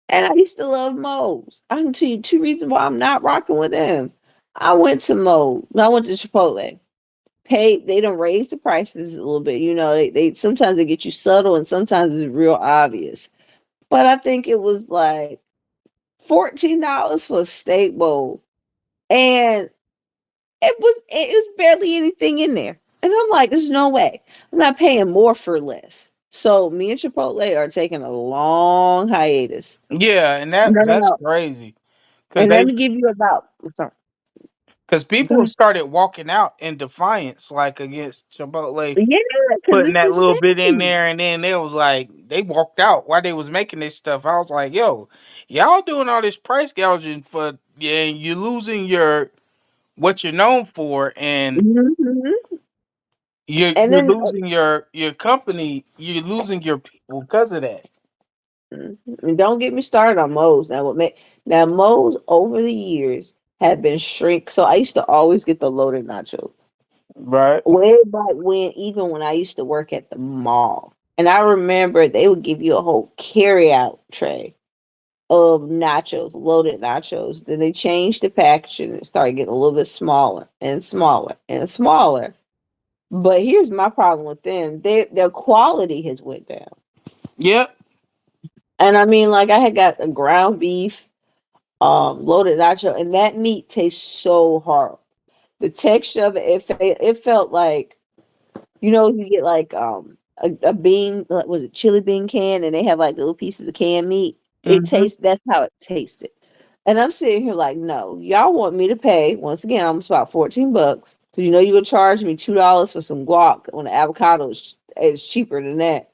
And I used to love Moe's. I can tell you two reasons why I'm not rocking with them. I went to Moe's. No, I went to Chipotle. They don't raise the prices a little bit. They sometimes they get you subtle and sometimes it's real obvious. But I think it was like $14 for a steak bowl, and it was barely anything in there. And I'm like, there's no way. I'm not paying more for less. So me and Chipotle are taking a long hiatus. Yeah, and No, no, that's no. crazy because And let me give you about sorry. Go people ahead. started walking out in defiance, like against Chipotle Yeah, because putting it's that little bit in insane. there, and then they was like they walked out while they was making this stuff. I was like, yo, y'all doing all this price gouging for yeah, you're losing your what you're known for, and Mhm. And you're then losing your company, you're losing your people because of that. and don't get me started on Moe's. Now Moe's over the years have been shrink. So I used to always get the loaded nachos. Right. Way back when, even when I used to work at the mall. And I remember they would give you a whole carry out tray of nachos, loaded nachos. Then they changed the packaging and started getting a little bit smaller and smaller and smaller. But here's my problem with them. Their quality has went down. Yep. And I mean, like I had got a ground beef, loaded nacho, and that meat tastes so hard. The texture of it, it felt like, you get like a bean, like, was it chili bean can, and they have like little pieces of canned meat. Hmm. That's how it tasted. And I'm sitting here like, no, y'all want me to pay once again almost about $14 because you would charge me $2 for some guac when the avocado is cheaper than that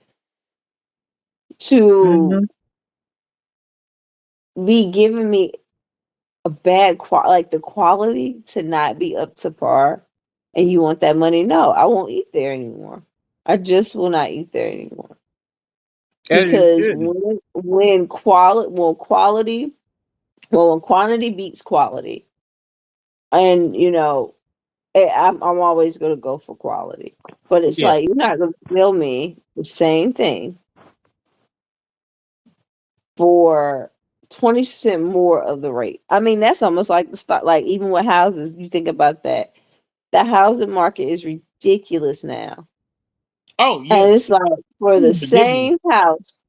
to Hmm. be giving me a bad quality, like the quality to not be up to par, and you want that money. No, I won't eat there anymore. I just will not eat there anymore. As you Because shouldn't. when quantity beats quality, and I'm always going to go for quality. But it's Yeah. like you're not going to sell me the same thing for 20% more of the rate. I mean, that's almost like the stock. Like even with houses, you think about that. The housing market is ridiculous now, Oh yeah. and it's like for the Ridiculous. same house.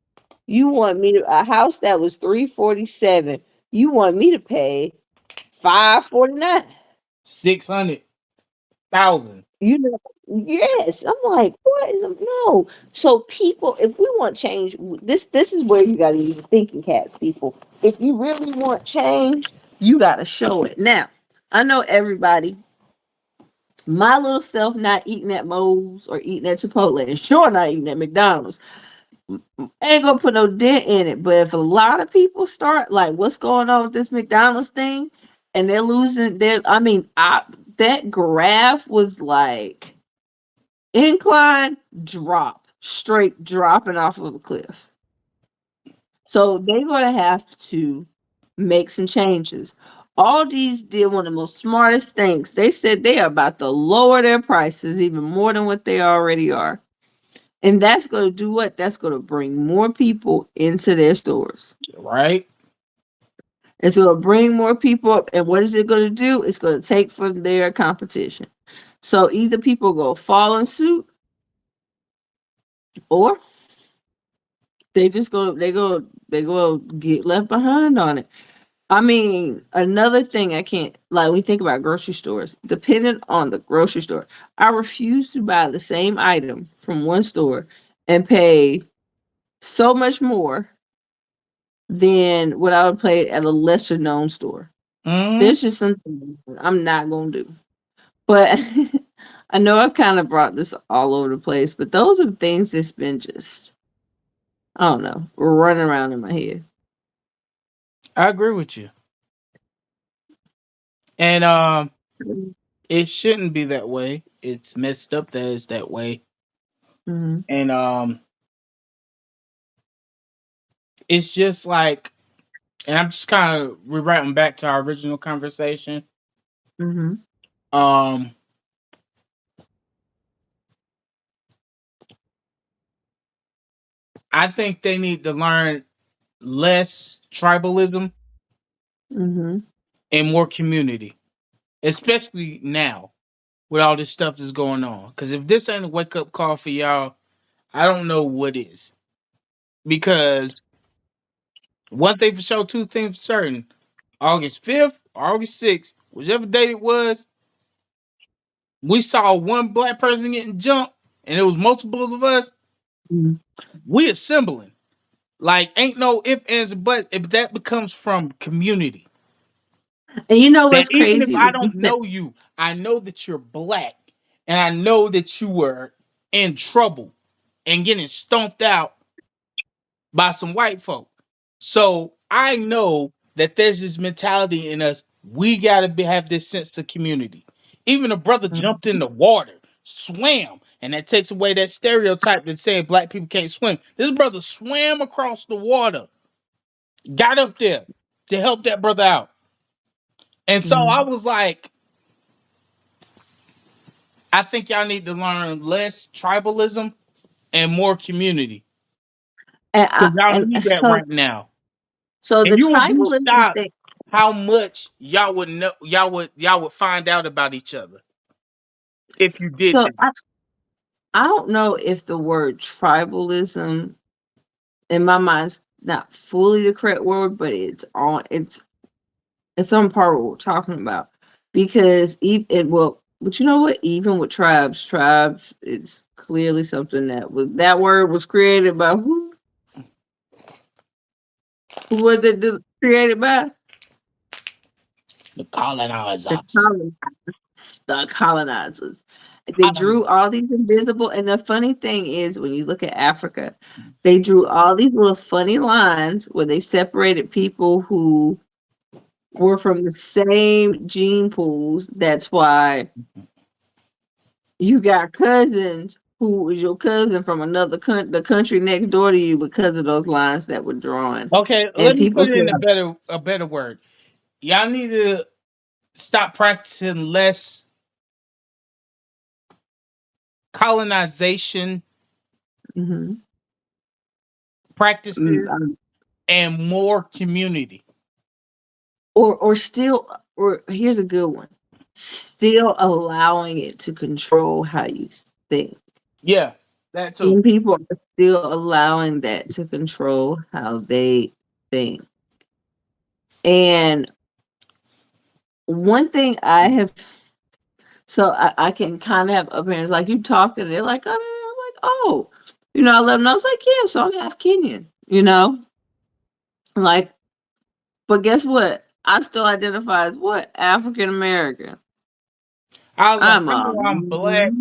You want me to a house that was 347, you want me to pay 549. 600,000. You know, yes. I'm like, what in the no. So people, if we want change, this is where you gotta use your thinking caps, people. If you really want change, you gotta show it. Now, I know everybody, my little self not eating at Moe's or eating at Chipotle, and sure not eating at McDonald's. Ain't gonna put no dent in it. But if a lot of people start like what's going on with this McDonald's thing, and they're losing their, I mean, that graph was like incline, drop, straight dropping off of a cliff. So they're gonna have to make some changes. Aldi's did one of the most smartest things. They said they are about to lower their prices even more than what they already are. And that's going to do what? That's going to bring more people into their stores. Right. It's going to bring more people up. And what is it going to do? It's going to take from their competition. So either people go fall in suit or they go get left behind on it. I mean, another thing I can't like we think about grocery stores, depending on the grocery store, I refuse to buy the same item from one store and pay so much more than what I would pay at a lesser known store. Hmm. There's just something I'm not gonna do. But I know I've kind of brought this all over the place, but those are things that's been just I don't know, running around in my head. I agree with you. And it shouldn't be that way. It's messed up that it's that way. Mm-hmm. And it's just like, and I'm just kind of rewriting back to our original conversation. Mm-hmm. Um, I think they need to learn less tribalism Mm-hmm. and more community, especially now with all this stuff that's going on. Because if this ain't a wake up call for y'all, I don't know what is. Because One thing for sure, two things for certain. August 5th or August 6th, whichever date it was, we saw one black person getting jumped and it was multiples of us. Mhm. We assembling. Like, ain't no if, ands, or but if that becomes from community. And you know That what's even if crazy? I When you don't said know you, I know that you're black and I know that you were in trouble and getting stomped out by some white folk. So I know that there's this mentality in us. We gotta have this sense of community. Even a brother Mhm. jumped in the water, swam, and that takes away that stereotype that saying black people can't swim. This brother swam across the water, got up there to help that brother out. And so I Mhm. was like, I think y'all need to learn less tribalism and more community. and Because I y'all and need that so right now. so And the you would be tribalism shocked thing. how much y'all would find out about each other if you did So that. I don't know if the word tribalism in my mind's not fully the correct word, but it's on par with what we're talking about. Because but you know what? Even with tribes is clearly something that word was created by who? Who was it created by? The The colonizers. colonizers. The colonizers. They drew Colonizers. all these invisible, and the funny thing is, when you look at Africa, they drew all these little funny lines where they separated people who were from the same gene pools. That's why you got cousins who is your cousin from another the country next door to you because of those lines that were drawn. Okay, And let me people put it say, in a better word. Y'all need to stop practicing less colonization mhm. practices and more community. Or still, or here's a good one, still allowing it to control how you think. Yeah, that too. When people are still allowing that to control how they think. And one thing I have, so I can kind of have opinions like you talking, they're like, oh, I'm like, oh, I let them know. I was like, yeah, so I'm half Kenyan. Like, but guess what? I still identify as what? African American. I was like, I'm I a know I'm black.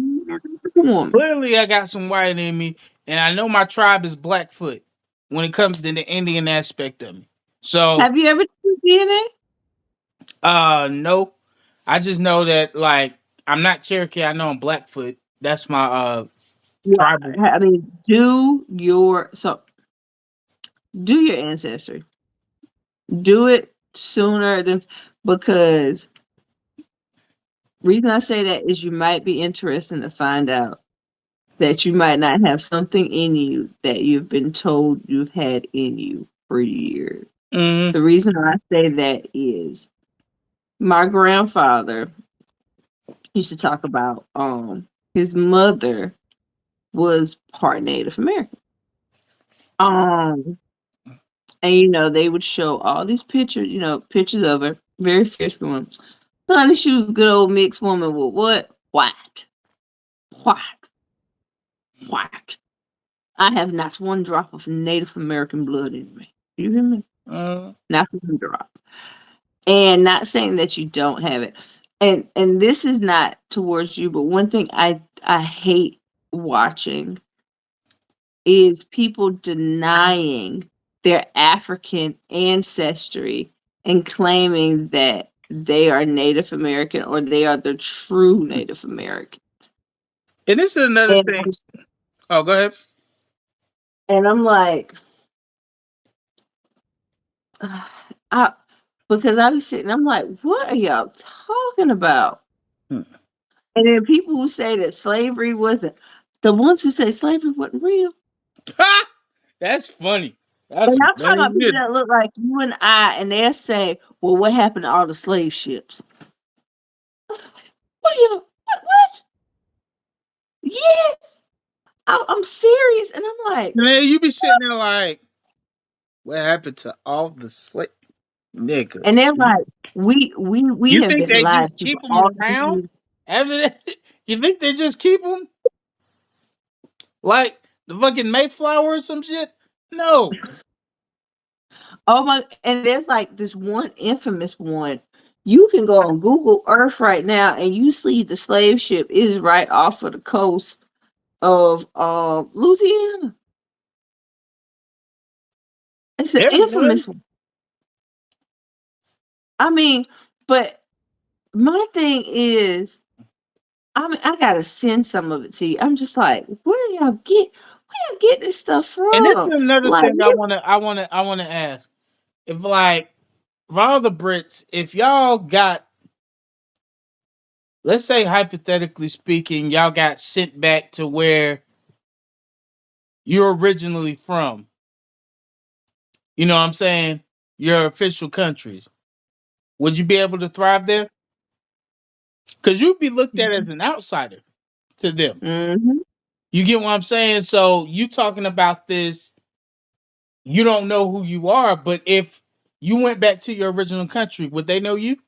woman. Clearly, I got some white in me, and I know my tribe is Blackfoot when it comes to the Indian aspect of me. So, Have you ever done DNA? no, I just know that like I'm not Cherokee. I know I'm Blackfoot. That's my Yeah, tribal. I mean, do your ancestry. Do it sooner than because reason I say that is you might be interested to find out that you might not have something in you that you've been told you've had in you for years. Mm, The reason I say that is my grandfather used to talk about his mother was part Native American. Um and they would show all these pictures, pictures of her, very fierce woman. Honey, she was a good old mixed woman with what? White. White. White. I have not one drop of Native American blood in me. You hear me? uh, Not one drop. And not saying that you don't have it. And this is not towards you, but one thing I hate watching is people denying their African ancestry and claiming that they are Native American or they are the true Native American. and this is another And thing. Oh, go ahead. I'm like, I because I was sitting, I'm like, what are y'all talking about? Hmm. And then people who say that slavery wasn't the ones who say slavery wasn't real. That's funny. That's And I'm talking very about people good. that look like you and I, and they'll say, well, what happened to all the slave ships? What are you? What? Yes, I'm serious, and I'm like, Man, you be sitting there like, What happened to all the slave And niggas? they're like, we You have think been they lied just to keep for them all around? these. Evident? You think they just keep them like the fucking Mayflower or some shit? No. Oh my! And there's like this one infamous one. You can go on Google Earth right now, and you see the slave ship is right off of the coast of Louisiana. It's an It was. infamous one. I mean, but my thing is, I gotta send some of it to you. I'm just like, where y'all get this stuff And this is from? another Like, thing I wanna ask. If like for all the Brits, if y'all got, let's say hypothetically speaking, y'all got sent back to where you're originally from, you know what I'm saying? Your official countries. Would you be able to thrive there? Because you'd be looked at as an outsider to them. mm-hmm. You get what I'm saying? So you talking about this, you don't know who you are, but if you went back to your original country, would they know you?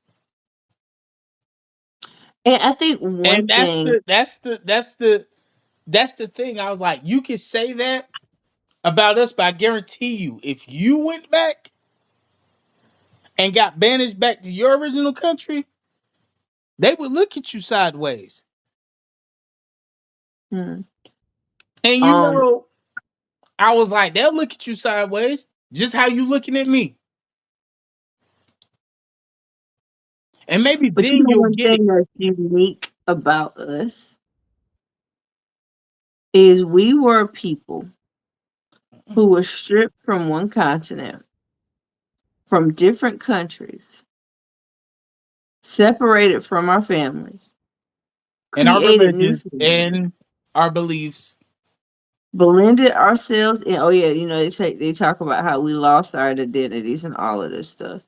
And I think And one that's thing, the that's the that's the that's the thing. I was like, you can say that about us, but I guarantee you, if you went back and got banished back to your original country, they would look at you sideways. hmm, And um, I was like, they'll look at you sideways, just how you looking at me. And maybe but you then know you'll one get it. thing that's unique about us is we were people who were stripped from one continent, from different countries, separated from our families, And our created new religions families, and our beliefs. blended ourselves in. Oh yeah, they talk about how we lost our identities and all of this stuff.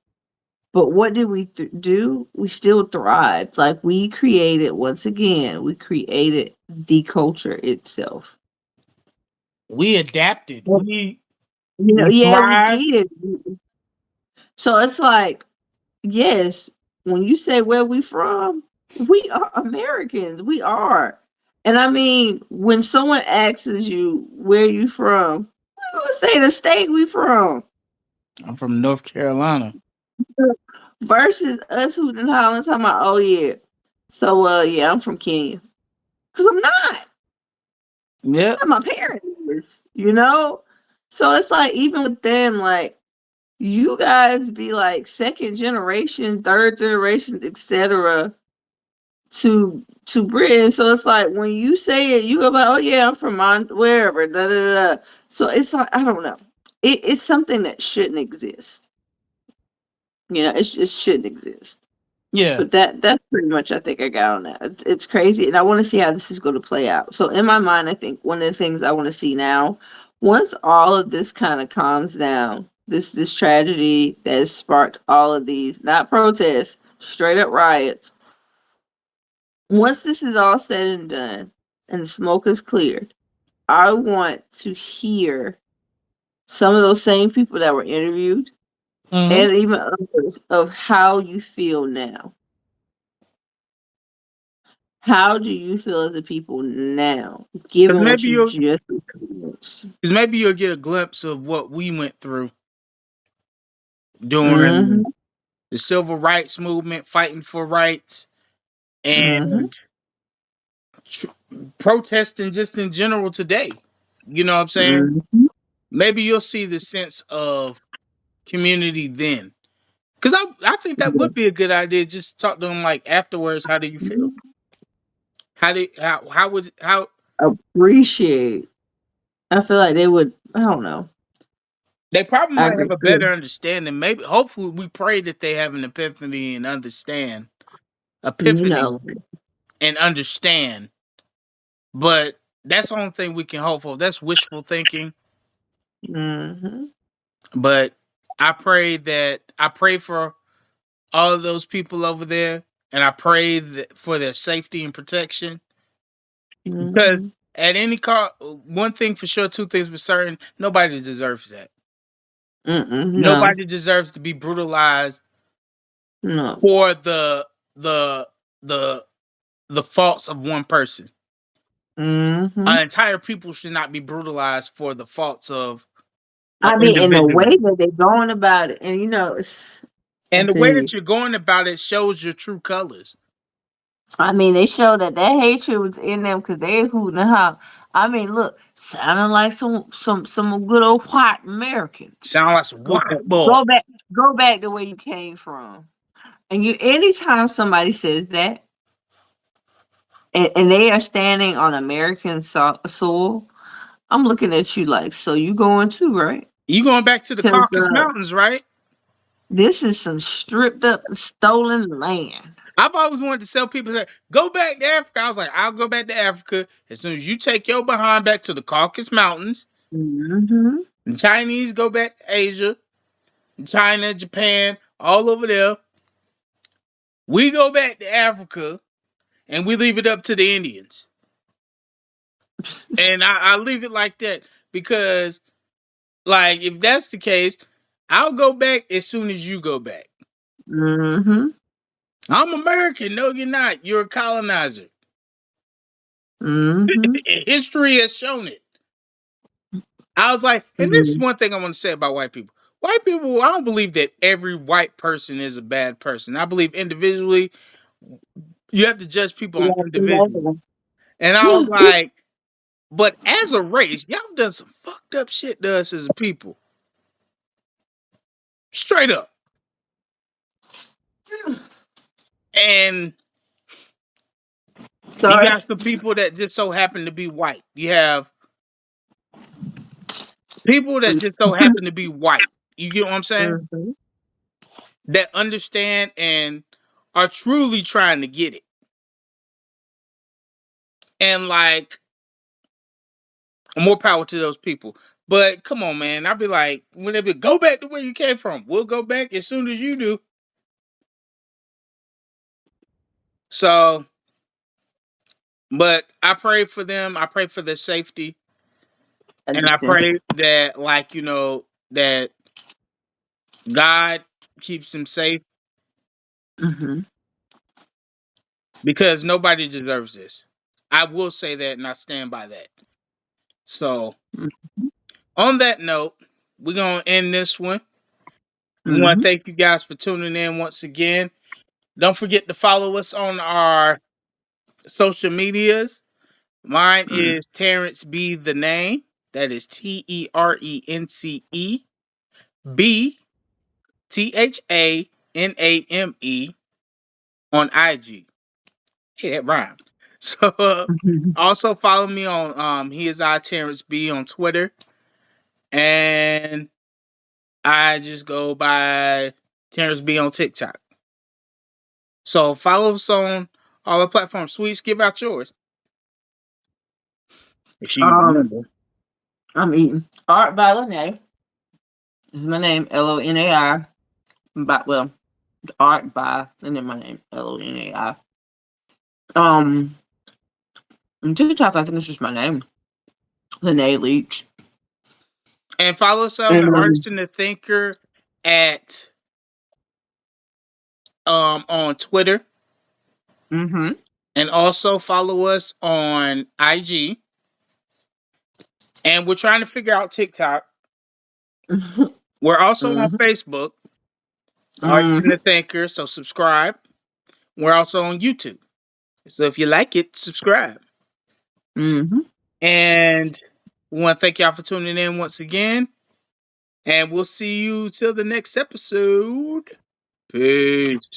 But what did we do? We still thrived. Like we created, once again, we created the culture itself. We adapted. Well, We we yeah, we thrived. did. So it's like, yes, when you say where we from, we are Americans. We are. And I mean, when someone asks you where you from, we gonna say the state we from. I'm from North Carolina. Versus us who done hollering talking about, oh yeah. So yeah, I'm from Kenya. Cause I'm not. Yep. Not my parents is, you know? So it's like even with them, like you guys be like second generation, third generation, etc. to Britain. So it's like when you say it, you go like, oh yeah, I'm from wherever. Da, da, da, da. So it's like I don't know. It's something that shouldn't exist. It shouldn't exist. Yeah. But that's pretty much I think I got on that. It's crazy, and I want to see how this is going to play out. So in my mind, I think one of the things I want to see now, once all of this kind of calms down, this tragedy that has sparked all of these not protests, straight up riots. Once this is all said and done, and the smoke is cleared, I want to hear some of those same people that were interviewed, Hmm. and even others, of how you feel now. How do you feel as a people now, Because given what you just experienced? maybe you'll get a glimpse of what we went through during Mhm, the civil rights movement, fighting for rights, mhm, and tr- protesting just in general today. You know what I'm saying? mhm, Maybe you'll see the sense of community then. Because I think that yeah, would be a good idea. Just talk to them like afterwards. How do you feel? mhm. How would how Appreciate. I feel like they would. I don't know. they probably I might agree. have a better understanding. Maybe hopefully we pray that they have an epiphany and understand You epiphany know. and understand. But that's the only thing we can hope for. That's wishful thinking. Mhm, But I pray for all of those people over there, and I pray for their safety and protection. Because mhm. at any cost, one thing for sure, two things for certain, nobody deserves that. No. Nobody deserves to be brutalized No. for the the the faults of one person. Mm-hmm. An entire people should not be brutalized for the faults of an I mean, in the way individual. that they're going about it, and I And the tell way you, that you're going about it shows your true colors. I mean, they show that hatred was in them because they hooting and hollering. I mean, look, sounding like some good old white Americans. Sound like some Go white back, boy. go back to where you came from. And anytime somebody says that, and they are standing on American soil, I'm looking at you like, so you going too, right? You going back to the Because Caucasus Mountains, right? this is some stripped up, stolen land. I've always wanted to tell people that go back to Africa. I was like, I'll go back to Africa as soon as you take your behind back to the Caucasus Mountains. Mm-hmm. The Chinese go back to Asia, China, Japan, all over there. We go back to Africa and we leave it up to the Indians. And I leave it like that because, like, if that's the case, I'll go back as soon as you go back. Mm-hmm. I'm American. No, you're not. You're a colonizer. Mm-hmm. History has shown it. I was like, and this is one thing I want to say about white people. White people, I don't believe that every white person is a bad person. I believe individually, you have to judge people on individual. And I was like, but as a race, y'all done some fucked up shit to us as a people. Straight up. And you got some people that just so happen to be white. You have people that just so happen to be white. You get what I'm saying? Mm-hmm. That understand and are truly trying to get it. And like, more power to those people. But come on, man. I'll be like, whenever go back to where you came from. We'll go back as soon as you do. So, but I pray for them. I pray for their safety. And I pray that, like, that God keeps them safe Mm-hmm. because nobody deserves this. I will say that and I stand by that. So, on that note, we're going to end this one. We want to thank you guys for tuning in once again. Don't forget to follow us on our social medias. Mine is Terrence B the name. That is TERENCE on IG. Hey, that rhymed. So also follow me on he is Terrence B on Twitter. And I just go by Terrence B on TikTok. So follow us on all the platforms. Sweets, give out yours. If she remember. I'm eating. Art by Lene is my name. LONAI. But well, art by and then my name. LONAI. On TikTok, I think it's just my name. Lene Leach. And follow us on the Artist and the Thinker at on Twitter. Mm-hmm. And also follow us on IG. And we're trying to figure out TikTok. We're also on Facebook. Artist and the Thinker. So subscribe. We're also on YouTube. So if you like it, subscribe. And we want to thank y'all for tuning in once again. And we'll see you till the next episode. Peace.